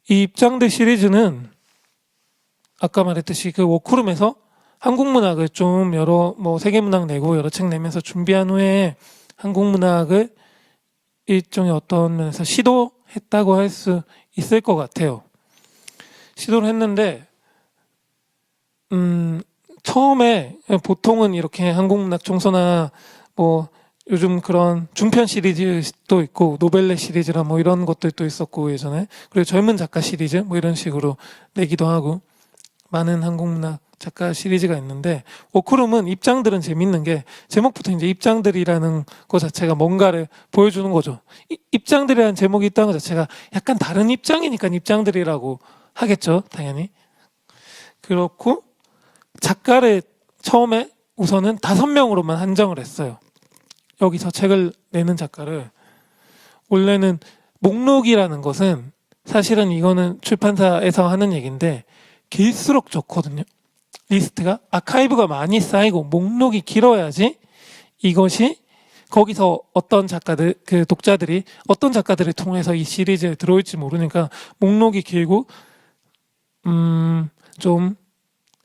이 입장들 시리즈는 아까 말했듯이 그 워크룸에서 한국 문학을 좀 여러 세계문학 내고 여러 책 내면서 준비한 후에 한국 문학을 일종의 어떤 면에서 시도했다고 할 수 있을 것 같아요. 시도를 했는데 처음에 보통은 이렇게 한국 문학 총서나 요즘 그런 중편 시리즈도 있고 노벨레 시리즈라 이런 것들도 있었고 예전에, 그리고 젊은 작가 시리즈 이런 식으로 내기도 하고 많은 한국 문학 작가 시리즈가 있는데, 워크룸은 입장들은 재밌는 게 제목부터 이제 입장들이라는 것 자체가 뭔가를 보여주는 거죠. 입장들이라는 제목이 있다는 것 자체가 약간 다른 입장이니까 입장들이라고 하겠죠, 당연히. 그렇고 작가를 처음에 우선은 5명으로만 한정을 했어요. 여기서 책을 내는 작가를. 원래는 목록이라는 것은 사실은 이거는 출판사에서 하는 얘기인데 길수록 좋거든요. 리스트가 아카이브가 많이 쌓이고 목록이 길어야지 이것이 거기서 어떤 작가들, 그 독자들이 어떤 작가들을 통해서 이 시리즈에 들어올지 모르니까 목록이 길고 좀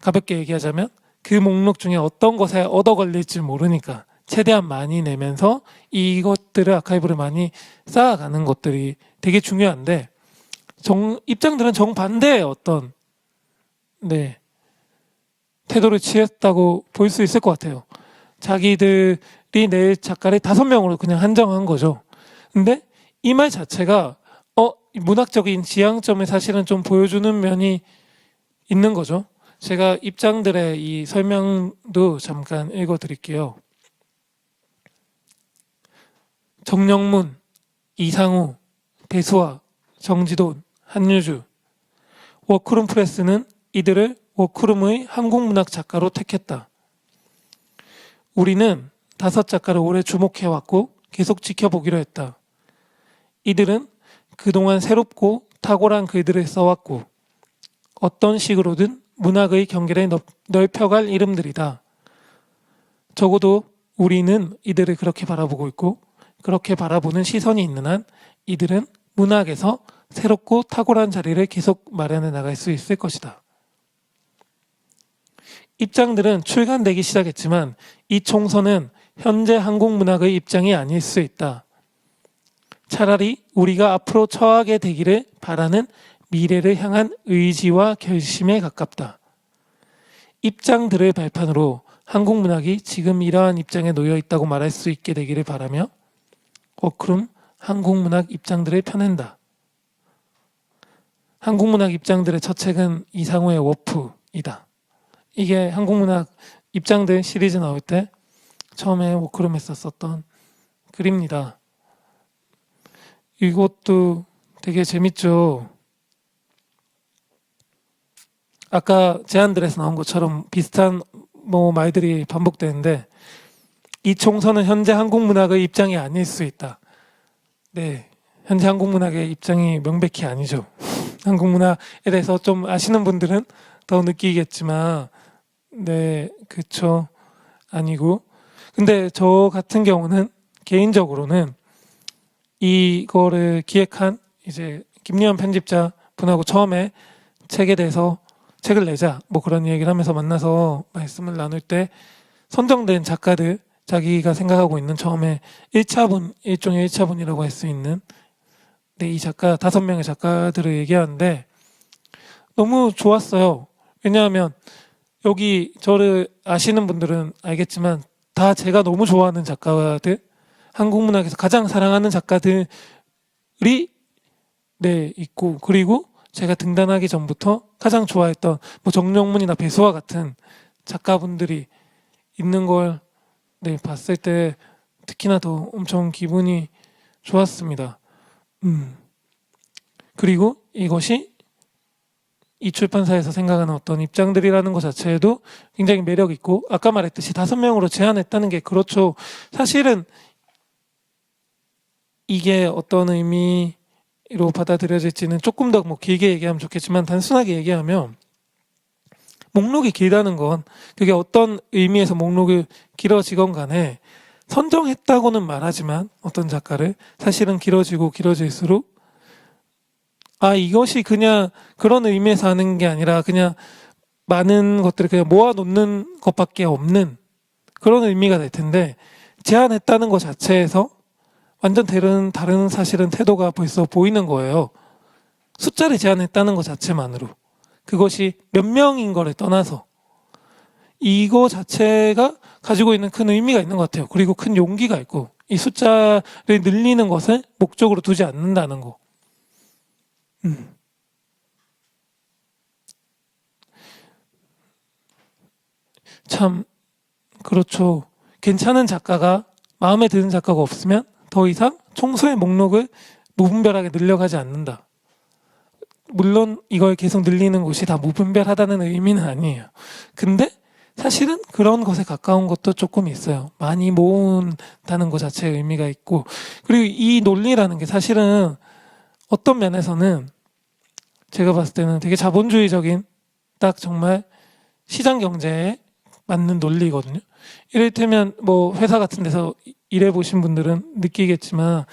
가볍게 얘기하자면 그 목록 중에 어떤 것에 얻어 걸릴지 모르니까 최대한 많이 내면서 이것들을 아카이브를 많이 쌓아가는 것들이 되게 중요한데, 입장들은 정반대의 어떤 태도를 취했다고 볼 수 있을 것 같아요. 자기들이 낼 작가를 5명으로 그냥 한정한 거죠. 근데 이 말 자체가 문학적인 지향점을 사실은 좀 보여주는 면이 있는 거죠. 제가 입장들의 이 설명도 잠깐 읽어드릴게요. 정영문, 이상우, 배수아, 정지돈, 한유주. 워크룸 프레스는 이들을 워크룸의 한국문학 작가로 택했다. 우리는 5 작가를 오래 주목해왔고 계속 지켜보기로 했다. 이들은 그동안 새롭고 탁월한 글들을 써왔고 어떤 식으로든 문학의 경계를 넓혀갈 이름들이다. 적어도 우리는 이들을 그렇게 바라보고 있고 그렇게 바라보는 시선이 있는 한 이들은 문학에서 새롭고 탁월한 자리를 계속 마련해 나갈 수 있을 것이다. 입장들은 출간되기 시작했지만 이 총서는 현재 한국 문학의 입장이 아닐 수 있다. 차라리 우리가 앞으로 처하게 되기를 바라는 미래를 향한 의지와 결심에 가깝다. 입장들의 발판으로 한국 문학이 지금 이러한 입장에 놓여 있다고 말할 수 있게 되기를 바라며 워크룸 한국 문학 입장들을 펴낸다. 한국 문학 입장들의 첫 책은 이상우의 워프이다. 이게 한국 문학 입장들 시리즈 나올 때 처음에 워크룸에서 썼던 글입니다. 이것도 되게 재밌죠. 아까 제안들에서 나온 것처럼 비슷한 말들이 반복되는데, 이 총서는 현재 한국 문학의 입장이 아닐 수 있다. 네, 현재 한국 문학의 입장이 명백히 아니죠. 한국 문학에 대해서 좀 아시는 분들은 더 느끼겠지만, 네, 그쵸, 아니고. 근데 저 같은 경우는 개인적으로는 이거를 기획한 이제 김리현 편집자 분하고 처음에 책에 대해서 책을 내자 그런 얘기를 하면서 만나서 말씀을 나눌 때 선정된 작가들 자기가 생각하고 있는 처음에 1차분, 일종의 1차분이라고 할 수 있는 이 작가 5명의 작가들을 얘기하는데 너무 좋았어요. 왜냐하면 여기 저를 아시는 분들은 알겠지만 다 제가 너무 좋아하는 작가들, 한국 문학에서 가장 사랑하는 작가들이 있고, 그리고 제가 등단하기 전부터 가장 좋아했던 뭐 정명문이나 배수와 같은 작가분들이 있는 걸 봤을 때 특히나 더 엄청 기분이 좋았습니다. 그리고 이것이 이 출판사에서 생각하는 어떤 입장들이라는 것 자체에도 굉장히 매력 있고, 아까 말했듯이 5명으로 제한했다는 게 그렇죠. 사실은 이게 어떤 의미로 받아들여질지는 조금 더 뭐 길게 얘기하면 좋겠지만, 단순하게 얘기하면 목록이 길다는 건 그게 어떤 의미에서 목록이 길어지건 간에 선정했다고는 말하지만 어떤 작가를 사실은 길어지고 길어질수록 이것이 그냥 그런 의미에서 하는 게 아니라 그냥 많은 것들을 그냥 모아놓는 것밖에 없는 그런 의미가 될 텐데, 제한했다는 것 자체에서 완전 다른 사실은 태도가 벌써 보이는 거예요. 숫자를 제한했다는 것 자체만으로. 그것이 몇 명인 거를 떠나서 이거 자체가 가지고 있는 큰 의미가 있는 것 같아요. 그리고 큰 용기가 있고, 이 숫자를 늘리는 것을 목적으로 두지 않는다는 거. 참 그렇죠. 괜찮은 작가가, 마음에 드는 작가가 없으면 더 이상 총수의 목록을 무분별하게 늘려가지 않는다. 물론 이걸 계속 늘리는 곳이 다 무분별하다는 의미는 아니에요. 근데 사실은 그런 것에 가까운 것도 조금 있어요. 많이 모은다는 것 자체의 의미가 있고, 그리고 이 논리라는 게 사실은 어떤 면에서는 제가 봤을 때는 되게 자본주의적인, 딱 정말 시장 경제에 맞는 논리거든요. 이를테면 뭐 회사 같은 데서 일해보신 분들은 느끼겠지만,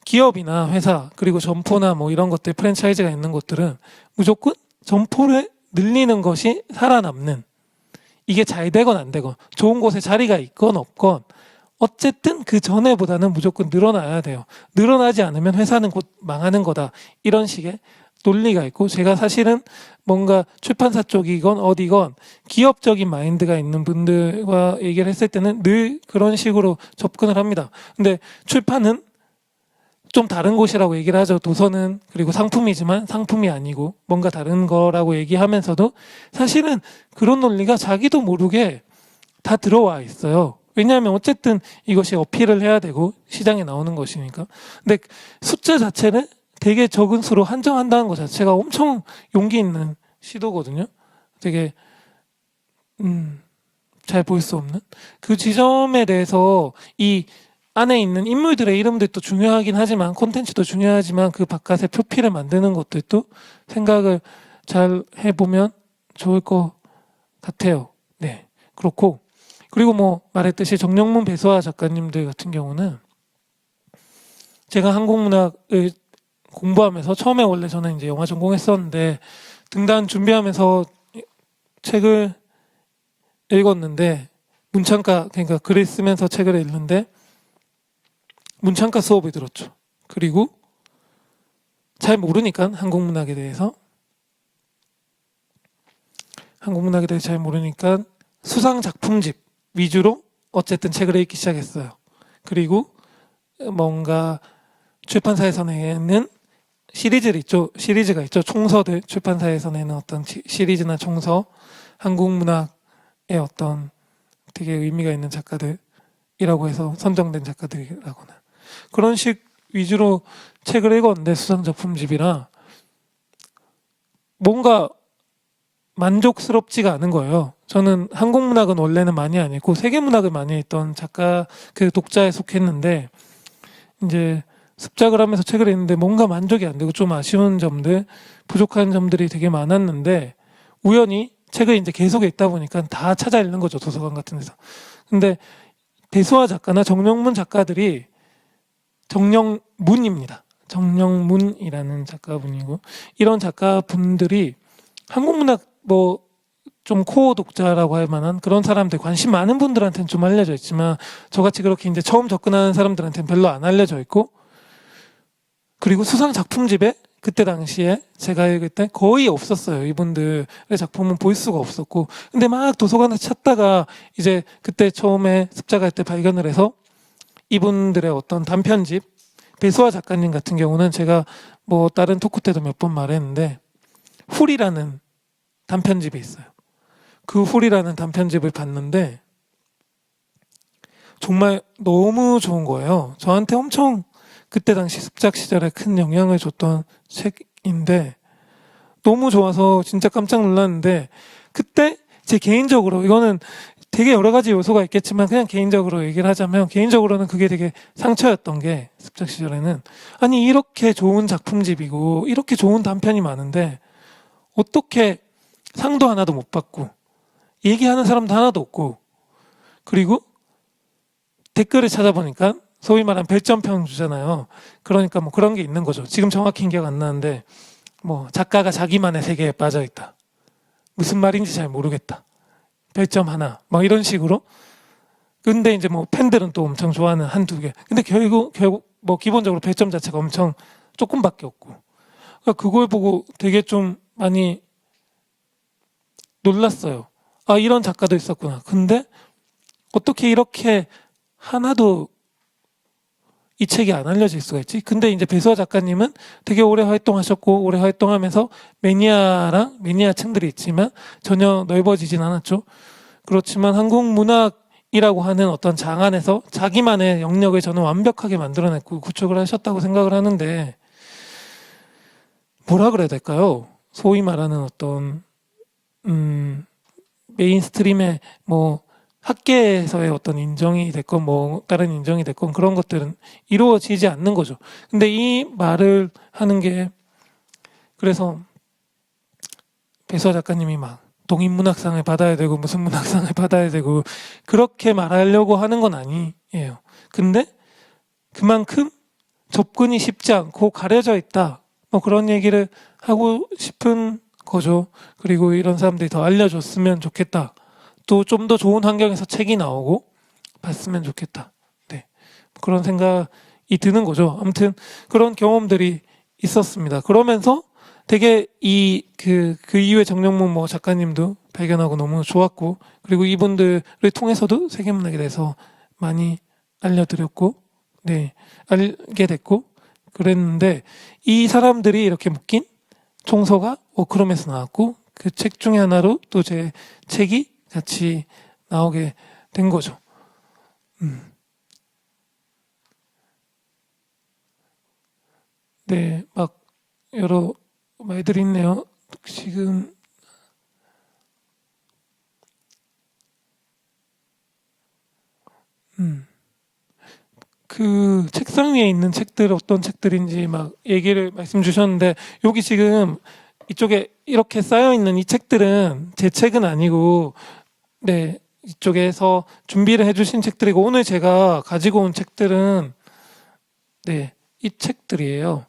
기업이나 회사, 그리고 점포나 뭐 이런 것들, 프랜차이즈가 있는 곳들은 무조건 점포를 늘리는 것이 살아남는, 이게 잘 되건 안 되건, 좋은 곳에 자리가 있건 없건 어쨌든 그 전에보다는 무조건 늘어나야 돼요. 늘어나지 않으면 회사는 곧 망하는 거다. 이런 식의 논리가 있고, 제가 사실은 뭔가 출판사 쪽이건 어디건 기업적인 마인드가 있는 분들과 얘기를 했을 때는 늘 그런 식으로 접근을 합니다. 근데 출판은 좀 다른 곳이라고 얘기를 하죠. 도서는 그리고 상품이지만 상품이 아니고 뭔가 다른 거라고 얘기하면서도 사실은 그런 논리가 자기도 모르게 다 들어와 있어요. 왜냐하면 어쨌든 이것이 어필을 해야 되고 시장에 나오는 것이니까. 근데 숫자 자체를 되게 적은 수로 한정한다는 것 자체가 엄청 용기 있는 시도거든요. 되게 잘 볼 수 없는 그 지점에 대해서 이 안에 있는 인물들의 이름들도 중요하긴 하지만, 콘텐츠도 중요하지만 그 바깥에 표피를 만드는 것들도 생각을 잘 해보면 좋을 것 같아요. 네, 그렇고, 그리고 뭐 말했듯이 정영문 배수아 작가님들 같은 경우는 제가 한국문학을 공부하면서 처음에 원래 저는 이제 영화 전공했었는데 등단 준비하면서 책을 읽었는데, 문창가, 그러니까 글을 쓰면서 책을 읽는데 문창가 수업을 들었죠. 그리고 잘 모르니까 한국문학에 대해서 잘 모르니까 수상 작품집 위주로 어쨌든 책을 읽기 시작했어요. 그리고 뭔가 출판사에서 내는 시리즈가 있죠. 총서들, 출판사에서 내는 어떤 시리즈나 총서, 한국문학의 어떤 되게 의미가 있는 작가들이라고 해서 선정된 작가들이라거나 그런 식 위주로 책을 읽었는데, 수상작품집이라 뭔가 만족스럽지가 않은 거예요. 저는 한국문학은 원래는 많이 안 읽고 세계문학을 많이 읽던 작가, 그 독자에 속했는데 이제 습작을 하면서 책을 읽는데 뭔가 만족이 안 되고 좀 아쉬운 점들, 부족한 점들이 되게 많았는데, 우연히 책을 이제 계속 읽다 보니까 다 찾아 읽는 거죠, 도서관 같은 데서. 근데 배수아 작가나 정영문 작가들이, 정영문입니다. 정영문이라는 작가분이고, 이런 작가분들이 한국문학 뭐 좀 코어 독자라고 할 만한 그런 사람들, 관심 많은 분들한테는 좀 알려져 있지만 저같이 그렇게 이제 처음 접근하는 사람들한테는 별로 안 알려져 있고, 그리고 수상 작품집에 그때 당시에 제가 읽을 때 거의 없었어요. 이분들의 작품은 볼 수가 없었고, 근데 막 도서관에 찾다가 이제 그때 처음에 습작할 때 발견을 해서 이분들의 어떤 단편집, 배수아 작가님 같은 경우는 제가 뭐 다른 토크 때도 몇 번 말했는데 훌이라는 단편집이 있어요. 그 훌이라는 단편집을 봤는데 정말 너무 좋은 거예요. 저한테 엄청 그때 당시 습작 시절에 큰 영향을 줬던 책인데 너무 좋아서 진짜 깜짝 놀랐는데, 그때 제 개인적으로, 이거는 되게 여러 가지 요소가 있겠지만 그냥 개인적으로 얘기를 하자면, 개인적으로는 그게 되게 상처였던 게, 습작 시절에는 아니 이렇게 좋은 작품집이고 이렇게 좋은 단편이 많은데 어떻게 상도 하나도 못 받고 얘기하는 사람도 하나도 없고, 그리고 댓글을 찾아보니까 소위 말하는 별점평 주잖아요. 그러니까 뭐 그런 게 있는 거죠. 지금 정확히 기억 안 나는데 뭐 작가가 자기만의 세계에 빠져 있다, 무슨 말인지 잘 모르겠다, 별점 하나, 막 이런 식으로. 근데 이제 뭐 팬들은 또 엄청 좋아하는 한두 개. 근데 결국 뭐 기본적으로 별점 자체가 엄청 조금밖에 없고. 그러니까 그걸 보고 되게 좀 많이 놀랐어요. 아, 이런 작가도 있었구나. 근데 어떻게 이렇게 하나도 이 책이 안 알려질 수가 있지? 근데 이제 배수아 작가님은 되게 오래 활동하셨고, 오래 활동하면서 매니아 층들이 있지만 전혀 넓어지진 않았죠. 그렇지만 한국 문학이라고 하는 어떤 장 안에서 자기만의 영역을 저는 완벽하게 만들어냈고 구축을 하셨다고 생각을 하는데, 뭐라 그래야 될까요? 소위 말하는 어떤 메인스트림의 뭐 학계에서의 어떤 인정이 됐건 뭐 다른 인정이 됐건 그런 것들은 이루어지지 않는 거죠. 근데 이 말을 하는 게, 그래서 배수아 작가님이 막 동인문학상을 받아야 되고 무슨 문학상을 받아야 되고 그렇게 말하려고 하는 건 아니에요. 근데 그만큼 접근이 쉽지 않고 가려져 있다, 뭐 그런 얘기를 하고 싶은 거죠. 그리고 이런 사람들이 더 알려줬으면 좋겠다, 또 좀 더 좋은 환경에서 책이 나오고 봤으면 좋겠다, 네, 그런 생각이 드는 거죠. 아무튼 그런 경험들이 있었습니다. 그러면서 되게 그 이후에 정영문 뭐 작가님도 발견하고 너무 좋았고, 그리고 이분들을 통해서도 세계문학에 대해서 많이 알려드렸고, 네, 알게 됐고 그랬는데, 이 사람들이 이렇게 묶인 총서가 워크룸에서 나왔고, 그 책 중에 하나로 또 제 책이 같이 나오게 된 거죠. 네, 막 여러 말들이 있네요. 지금 그 책상 위에 있는 책들 어떤 책들인지 막 얘기를 말씀 주셨는데, 여기 지금 이쪽에 이렇게 쌓여 있는 이 책들은 제 책은 아니고, 네, 이쪽에서 준비를 해주신 책들이고, 오늘 제가 가지고 온 책들은 네, 이 책들이에요.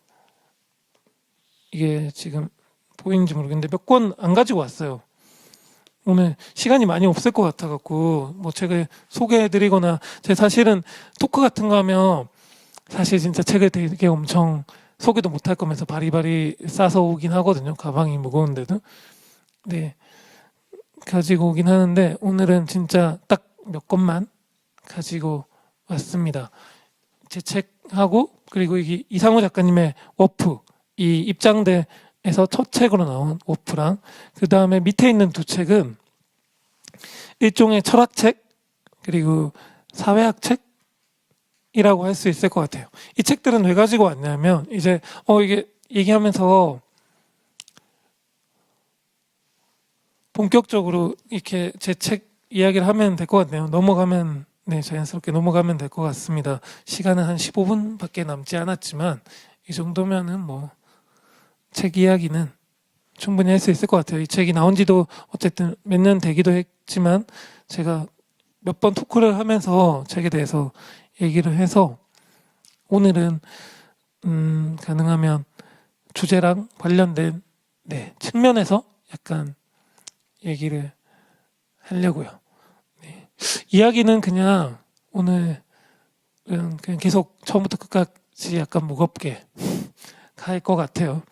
이게 지금 보이는지 모르겠는데 몇 권 안 가지고 왔어요. 오늘 시간이 많이 없을 것 같아갖고 뭐 책을 소개해드리거나, 제 사실은 토크 같은 거 하면 사실 진짜 책을 되게 엄청 소개도 못할 거면서 바리바리 싸서 오긴 하거든요. 가방이 무거운데도. 네, 가지고 오긴 하는데 오늘은 진짜 딱 몇 권만 가지고 왔습니다. 제 책하고, 그리고 이게 이상우 작가님의 워프, 이 입장대에서 첫 책으로 나온 워프랑, 그 다음에 밑에 있는 두 책은 일종의 철학책 그리고 사회학책이라고 할 수 있을 것 같아요. 이 책들은 왜 가지고 왔냐면, 이제 이게 얘기하면서 본격적으로 이렇게 제 책 이야기를 하면 될 것 같네요. 넘어가면, 네, 자연스럽게 넘어가면 될 것 같습니다. 시간은 한 15분밖에 남지 않았지만 이 정도면은 뭐 책 이야기는 충분히 할 수 있을 것 같아요. 이 책이 나온 지도 어쨌든 몇 년 되기도 했지만, 제가 몇 번 토크를 하면서 책에 대해서 얘기를 해서 오늘은 가능하면 주제랑 관련된 네, 측면에서 약간 얘기를 하려고요. 네. 이야기는 그냥 오늘 그냥 계속 처음부터 끝까지 약간 무겁게 갈 것 같아요.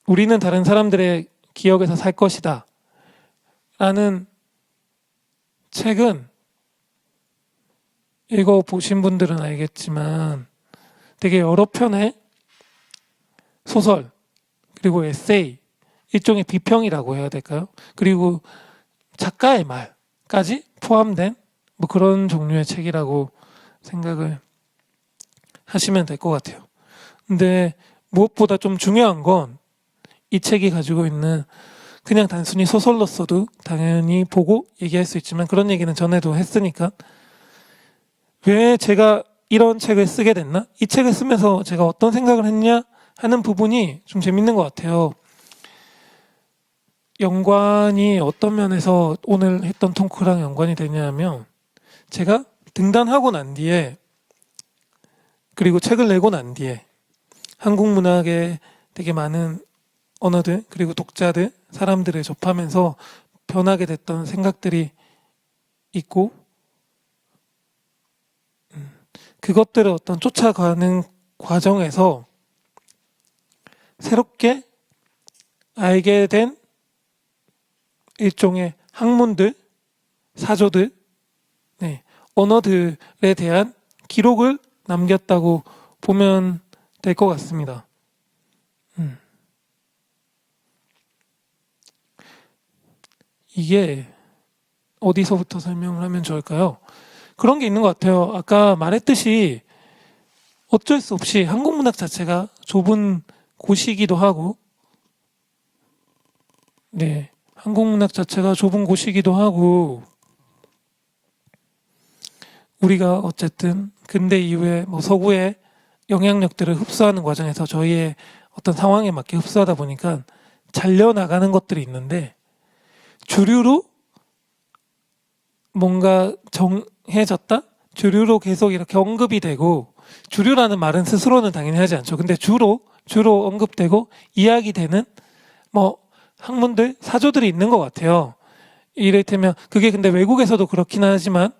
우리는 다른 사람들의 기억에서 살 것이다 라는 책은 읽어보신 분들은 알겠지만 되게 여러 편의 소설 그리고 에세이, 일종의 비평이라고 해야 될까요? 그리고 작가의 말까지 포함된 뭐 그런 종류의 책이라고 생각을 하시면 될 것 같아요. 근데 무엇보다 좀 중요한 건 이 책이 가지고 있는 그냥 단순히 소설로서도 당연히 보고 얘기할 수 있지만 그런 얘기는 전에도 했으니까 왜 제가 이런 책을 쓰게 됐나? 이 책을 쓰면서 제가 어떤 생각을 했냐 하는 부분이 좀 재밌는 것 같아요. 연관이 어떤 면에서 오늘 했던 토크랑 연관이 되냐면 제가 등단하고 난 뒤에 그리고 책을 내고 난 뒤에 한국 문학의 되게 많은 언어들 그리고 독자들, 사람들을 접하면서 변하게 됐던 생각들이 있고 그것들을 어떤 쫓아가는 과정에서 새롭게 알게 된 일종의 학문들, 사조들, 네, 언어들에 대한 기록을 남겼다고 보면 될 것 같습니다. 이게 어디서부터 설명을 하면 좋을까요? 그런 게 있는 것 같아요. 아까 말했듯이 어쩔 수 없이 한국 문학 자체가 좁은 곳이기도 하고, 네, 한국 문학 자체가 좁은 곳이기도 하고, 우리가 어쨌든 근대 이후에 뭐 서구의 영향력들을 흡수하는 과정에서 저희의 어떤 상황에 맞게 흡수하다 보니까 잘려나가는 것들이 있는데 주류로 뭔가 정해졌다? 주류로 계속 이렇게 언급이 되고 주류라는 말은 스스로는 당연히 하지 않죠. 근데 주로 언급되고 이야기되는 뭐 학문들, 사조들이 있는 것 같아요. 이를테면 그게 근데 외국에서도 그렇긴 하지만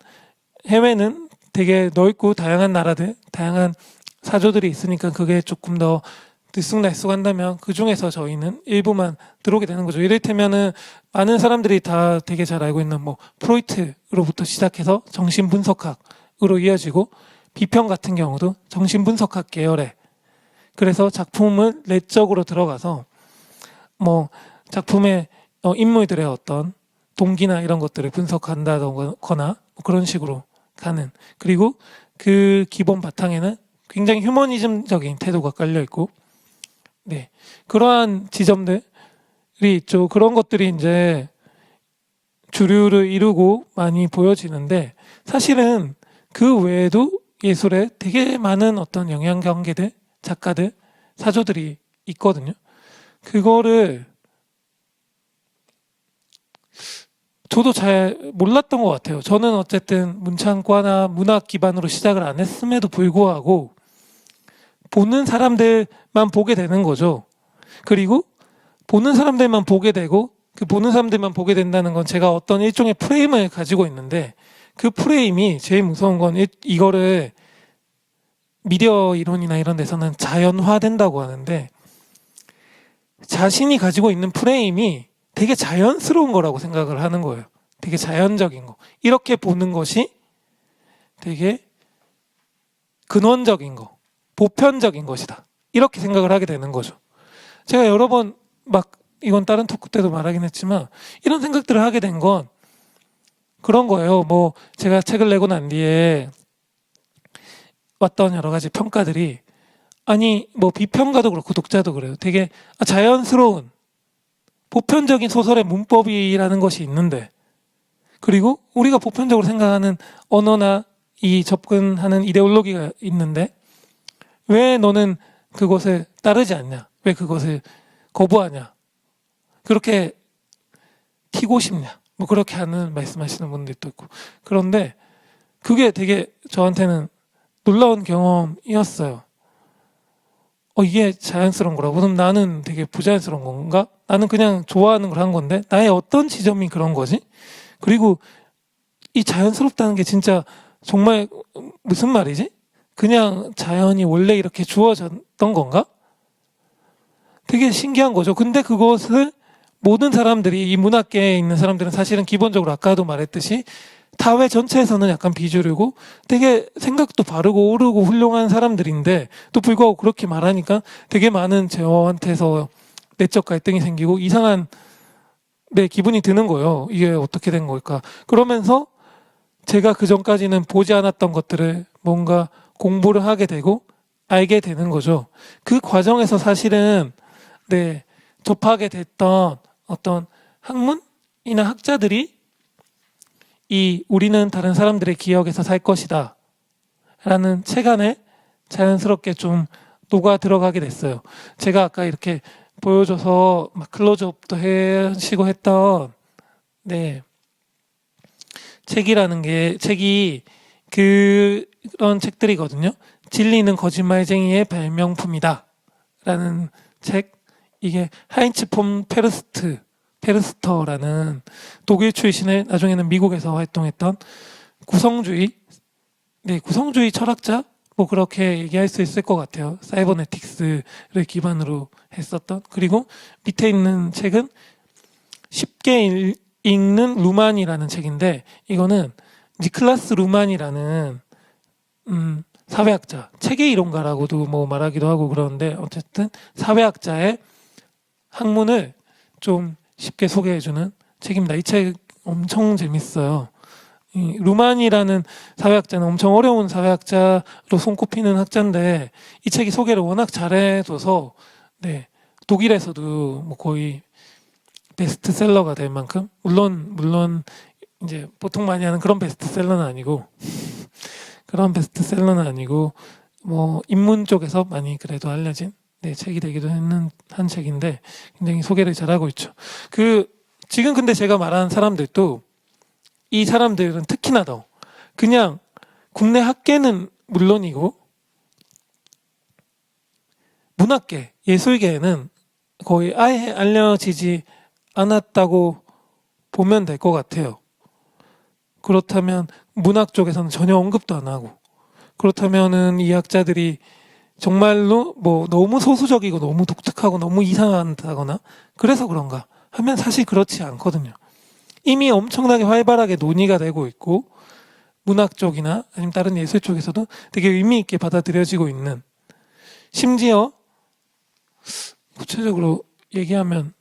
해외는 되게 넓고 다양한 나라들, 다양한 사조들이 있으니까 그게 조금 더 들쑥날쑥한다면 그 중에서 저희는 일부만 들어오게 되는 거죠. 이를테면은 많은 사람들이 다 되게 잘 알고 있는 뭐 프로이트로부터 시작해서 정신분석학으로 이어지고 비평 같은 경우도 정신분석학 계열에 그래서 작품을 내적으로 들어가서 뭐 작품의 인물들의 어떤 동기나 이런 것들을 분석한다거나 뭐 그런 식으로 가는 그리고 그 기본 바탕에는 굉장히 휴머니즘적인 태도가 깔려 있고 네 그러한 지점들이 있죠. 그런 것들이 이제 주류를 이루고 많이 보여지는데 사실은 그 외에도 예술에 되게 많은 어떤 영향관계들, 작가들, 사조들이 있거든요. 그거를 저도 잘 몰랐던 것 같아요. 저는 어쨌든 문창과나 문학 기반으로 시작을 안 했음에도 불구하고 보는 사람들만 보게 되는 거죠. 그리고 보는 사람들만 보게 되고 그 보는 사람들만 보게 된다는 건 제가 어떤 일종의 프레임을 가지고 있는데 그 프레임이 제일 무서운 건 이거를 미디어 이론이나 이런 데서는 자연화된다고 하는데 자신이 가지고 있는 프레임이 되게 자연스러운 거라고 생각을 하는 거예요. 되게 자연적인 거. 이렇게 보는 것이 되게 근원적인 거, 보편적인 것이다. 이렇게 생각을 하게 되는 거죠. 제가 여러 번 막 이건 다른 토크 때도 말하긴 했지만 이런 생각들을 하게 된 건 그런 거예요. 뭐 제가 책을 내고 난 뒤에 왔던 여러 가지 평가들이 아니 뭐 비평가도 그렇고 독자도 그래요. 되게 자연스러운 보편적인 소설의 문법이라는 것이 있는데 그리고 우리가 보편적으로 생각하는 언어나 이 접근하는 이데올로기가 있는데 왜 너는 그것을 따르지 않냐? 왜 그것을 거부하냐? 그렇게 튀고 싶냐? 뭐 그렇게 하는 말씀하시는 분들도 있고 그런데 그게 되게 저한테는 놀라운 경험이었어요. 이게 자연스러운 거라고. 그럼 나는 되게 부자연스러운 건가? 나는 그냥 좋아하는 걸 한 건데 나의 어떤 지점이 그런 거지? 그리고 이 자연스럽다는 게 진짜 정말 무슨 말이지? 그냥 자연이 원래 이렇게 주어졌던 건가? 되게 신기한 거죠. 근데 그것을 모든 사람들이, 이 문학계에 있는 사람들은 사실은 기본적으로 아까도 말했듯이 사회 전체에서는 약간 비주류고 되게 생각도 바르고 옳고 훌륭한 사람들인데 또 불구하고 그렇게 말하니까 되게 많은 저한테서 내적 갈등이 생기고 이상한 기분이 드는 거예요. 이게 어떻게 된 걸까? 그러면서 제가 그 전까지는 보지 않았던 것들을 뭔가 공부를 하게 되고 알게 되는 거죠. 그 과정에서 사실은 접하게 됐던 어떤 학문이나 학자들이 이 우리는 다른 사람들의 기억에서 살 것이다 라는 책 안에 자연스럽게 좀 녹아 들어가게 됐어요. 제가 아까 이렇게 보여줘서 막 클로즈업도 하시고 했던 책이 그런 책들이거든요. 진리는 거짓말쟁이의 발명품이다 라는 책. 이게 하인츠 폰 페르스터라는 독일 출신의 나중에는 미국에서 활동했던 구성주의 철학자? 뭐 그렇게 얘기할 수 있을 것 같아요. 사이버네틱스를 기반으로 했었던. 그리고 밑에 있는 책은 쉽게 읽는 루만이라는 책인데 이거는 니클라스 루만이라는 사회학자, 체계 이론가라고도 뭐 말하기도 하고 그러는데 어쨌든 사회학자의 학문을 좀 쉽게 소개해주는 책입니다. 이 책 엄청 재밌어요. 이 루만이라는 사회학자는 엄청 어려운 사회학자로 손꼽히는 학자인데 이 책이 소개를 워낙 잘해줘서 독일에서도 뭐 거의 베스트셀러가 될 만큼 물론 이제 보통 많이 하는 그런 베스트셀러는 아니고 뭐 인문 쪽에서 많이 그래도 알려진 책이 되기도 한 책인데 굉장히 소개를 잘하고 있죠. 지금 근데 제가 말하는 사람들도 이 사람들은 특히나 더 그냥 국내 학계는 물론이고 문학계, 예술계에는 거의 아예 알려지지 않았다고 보면 될 것 같아요. 그렇다면 문학 쪽에서는 전혀 언급도 안 하고 그렇다면은 이 학자들이 정말로 뭐 너무 소수적이고 너무 독특하고 너무 이상하다거나 그래서 그런가 하면 사실 그렇지 않거든요. 이미 엄청나게 활발하게 논의가 되고 있고 문학 쪽이나 아니면 다른 예술 쪽에서도 되게 의미 있게 받아들여지고 있는 심지어 구체적으로 얘기하면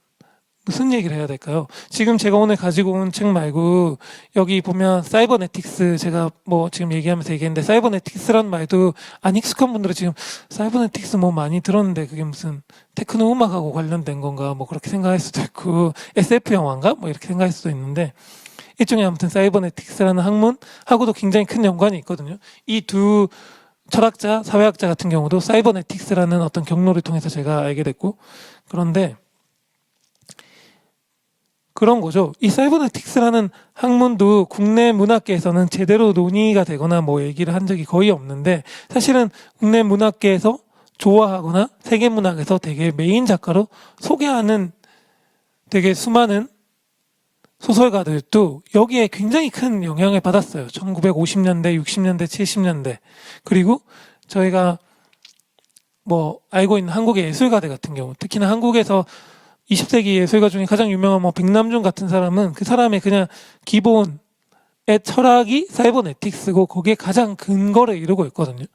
무슨 얘기를 해야 될까요? 지금 제가 오늘 가지고 온 책 말고 여기 보면 사이버네틱스 제가 뭐 지금 얘기하면서 얘기했는데 사이버네틱스란 말도 안 익숙한 분들은 지금 사이버네틱스 뭐 많이 들었는데 그게 무슨 테크노 음악하고 관련된 건가 뭐 그렇게 생각할 수도 있고 SF 영화인가 뭐 이렇게 생각할 수도 있는데 일종의 아무튼 사이버네틱스라는 학문하고도 굉장히 큰 연관이 있거든요. 이 두 철학자, 사회학자 같은 경우도 사이버네틱스라는 어떤 경로를 통해서 제가 알게 됐고 그런데 그런 거죠. 이 사이버네틱스라는 학문도 국내 문학계에서는 제대로 논의가 되거나 뭐 얘기를 한 적이 거의 없는데 사실은 국내 문학계에서 좋아하거나 세계문학에서 되게 메인 작가로 소개하는 되게 수많은 소설가들도 여기에 굉장히 큰 영향을 받았어요. 1950년대, 60년대, 70년대. 그리고 저희가 뭐 알고 있는 한국의 예술가들 같은 경우 특히나 한국에서 20세기 예술가 중에 가장 유명한 뭐 백남준 같은 사람은 그 사람의 그냥 기본의 철학이 사이버네틱스고 거기에 가장 근거를 이루고 있거든요.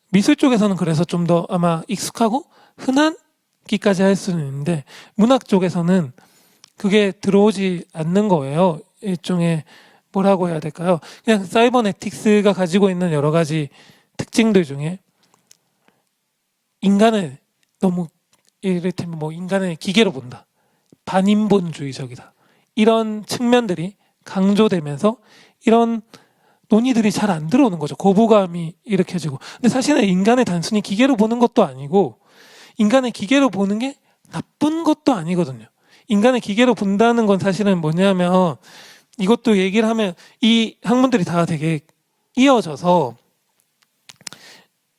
미술 쪽에서는 그래서 좀 더 아마 익숙하고 흔한기까지 할 수는 있는데 문학 쪽에서는 그게 들어오지 않는 거예요. 일종의 뭐라고 해야 될까요? 그냥 사이버네틱스가 가지고 있는 여러 가지 특징들 중에 인간을 너무 이를테면 뭐 인간을 기계로 본다. 반인본주의적이다. 이런 측면들이 강조되면서 이런 논의들이 잘 안 들어오는 거죠. 거부감이 일으켜지고. 근데 사실은 인간을 단순히 기계로 보는 것도 아니고 인간을 기계로 보는 게 나쁜 것도 아니거든요. 인간을 기계로 본다는 건 사실은 뭐냐면 이것도 얘기를 하면 이 학문들이 다 되게 이어져서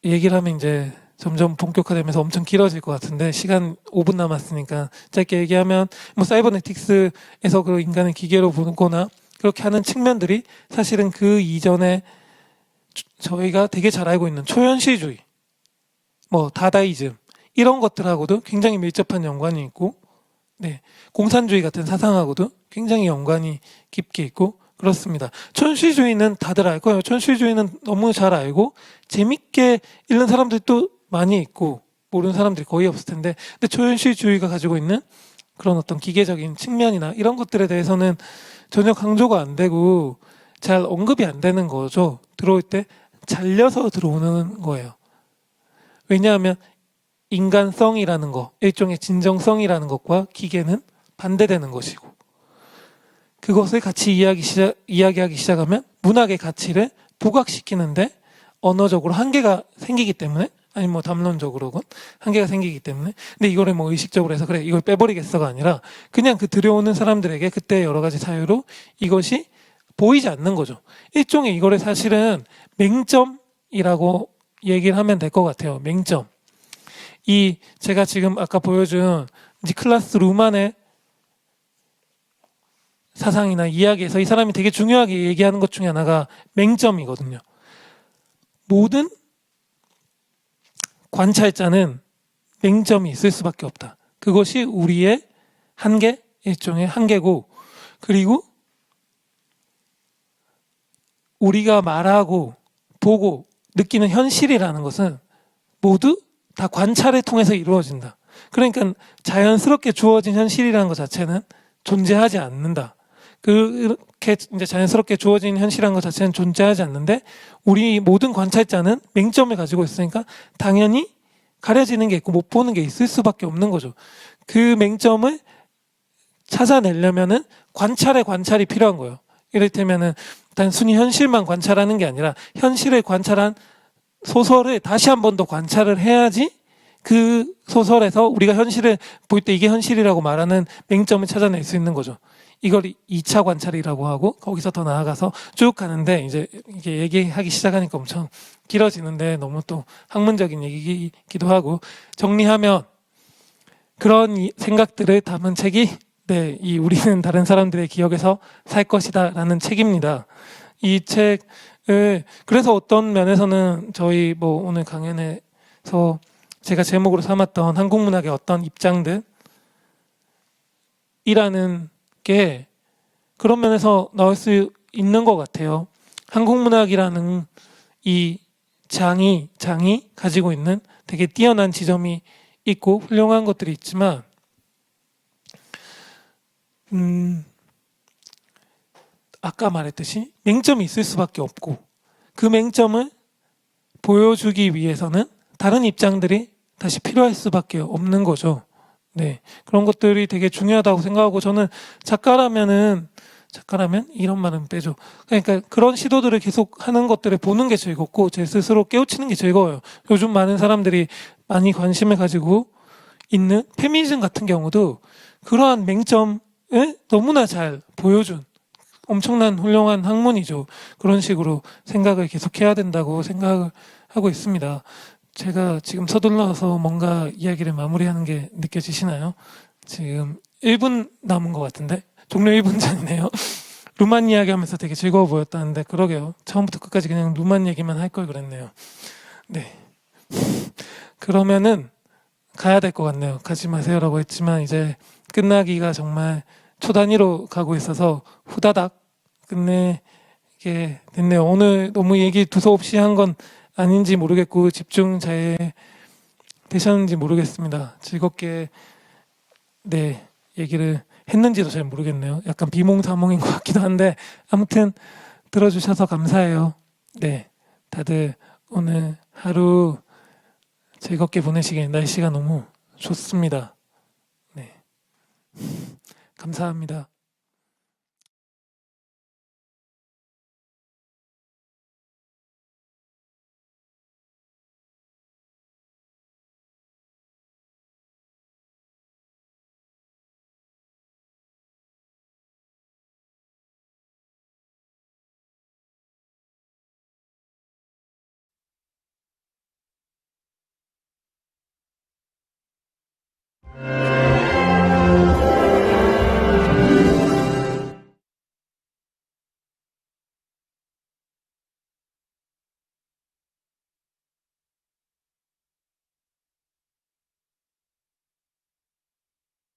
얘기를 하면 이제 점점 본격화되면서 엄청 길어질 것 같은데 시간 5분 남았으니까 짧게 얘기하면 뭐 사이버네틱스에서 그 인간을 기계로 보거나 그렇게 하는 측면들이 사실은 그 이전에 저희가 되게 잘 알고 있는 초현실주의, 뭐 다다이즘 이런 것들하고도 굉장히 밀접한 연관이 있고, 네, 공산주의 같은 사상하고도 굉장히 연관이 깊게 있고 그렇습니다. 초현실주의는 다들 알 거예요. 초현실주의는 너무 잘 알고 재밌게 읽는 사람들도 많이 있고 모르는 사람들이 거의 없을 텐데, 근데 초현실주의가 가지고 있는 그런 어떤 기계적인 측면이나 이런 것들에 대해서는 전혀 강조가 안 되고 잘 언급이 안 되는 거죠. 들어올 때 잘려서 들어오는 거예요. 왜냐하면 인간성이라는 거, 일종의 진정성이라는 것과 기계는 반대되는 것이고, 그것을 같이 이야기하기 시작하면 문학의 가치를 부각시키는데 언어적으로 한계가 생기기 때문에, 아니 뭐 담론적으로건 한계가 생기기 때문에, 근데 이거를 뭐 의식적으로 해서 그래 이걸 빼버리겠어가 아니라 그냥 그 들여오는 사람들에게 그때 여러 가지 사유로 이것이 보이지 않는 거죠. 일종의 이거를 사실은 맹점이라고 얘기를 하면 될 것 같아요. 맹점. 이 제가 지금 아까 보여준 니클라스 루만의 사상이나 이야기에서 이 사람이 되게 중요하게 얘기하는 것 중에 하나가 맹점이거든요. 모든 관찰자는 맹점이 있을 수밖에 없다. 그것이 우리의 한계, 일종의 한계고, 그리고 우리가 말하고 보고 느끼는 현실이라는 것은 모두 다 관찰을 통해서 이루어진다. 그러니까 자연스럽게 주어진 현실이라는 것 자체는 존재하지 않는다. 그렇게 이제 자연스럽게 주어진 현실이라는 것 자체는 존재하지 않는데, 우리 모든 관찰자는 맹점을 가지고 있으니까 당연히 가려지는 게 있고 못 보는 게 있을 수밖에 없는 거죠. 그 맹점을 찾아내려면은 관찰의 관찰이 필요한 거예요. 이를테면은 단순히 현실만 관찰하는 게 아니라 현실을 관찰한 소설을 다시 한 번 더 관찰을 해야지 그 소설에서 우리가 현실을 볼 때 이게 현실이라고 말하는 맹점을 찾아낼 수 있는 거죠. 이걸 2차 관찰이라고 하고, 거기서 더 나아가서 쭉 가는데 이제 이게 얘기하기 시작하니까 엄청 길어지는데 너무 또 학문적인 얘기이기도 하고, 정리하면 그런 생각들을 담은 책이 네, 이 우리는 다른 사람들의 기억에서 살 것이다라는 책입니다. 이 책을 그래서 어떤 면에서는 저희 뭐 오늘 강연에서 제가 제목으로 삼았던 한국문학의 어떤 입장들이라는 게 그런 면에서 나올 수 있는 것 같아요. 한국문학이라는 이 장이 가지고 있는 되게 뛰어난 지점이 있고 훌륭한 것들이 있지만, 아까 말했듯이 맹점이 있을 수밖에 없고, 그 맹점을 보여주기 위해서는 다른 입장들이 다시 필요할 수밖에 없는 거죠. 네, 그런 것들이 되게 중요하다고 생각하고, 저는 작가라면 이런 말은 빼죠. 그러니까 그런 시도들을 계속 하는 것들을 보는 게 즐겁고 제 스스로 깨우치는 게 즐거워요. 요즘 많은 사람들이 많이 관심을 가지고 있는 페미니즘 같은 경우도 그러한 맹점을 너무나 잘 보여준 엄청난 훌륭한 학문이죠. 그런 식으로 생각을 계속해야 된다고 생각을 하고 있습니다. 제가 지금 서둘러서 뭔가 이야기를 마무리하는 게 느껴지시나요? 지금 1분 남은 것 같은데 종료 1분 전이네요. 루만 이야기하면서 되게 즐거워 보였다는데, 그러게요. 처음부터 끝까지 그냥 루만 얘기만 할 걸 그랬네요. 네. 그러면은 가야 될 것 같네요. 가지 마세요라고 했지만 이제 끝나기가 정말 초 단위로 가고 있어서 후다닥 끝내게 됐네요. 오늘 너무 얘기 두서없이 한 건 아닌지 모르겠고 집중 잘 되셨는지 모르겠습니다. 즐겁게 네 얘기를 했는지도 잘 모르겠네요. 약간 비몽사몽인 것 같기도 한데 아무튼 들어주셔서 감사해요. 네, 다들 오늘 하루 즐겁게 보내시길. 날씨가 너무 좋습니다. 네, 감사합니다.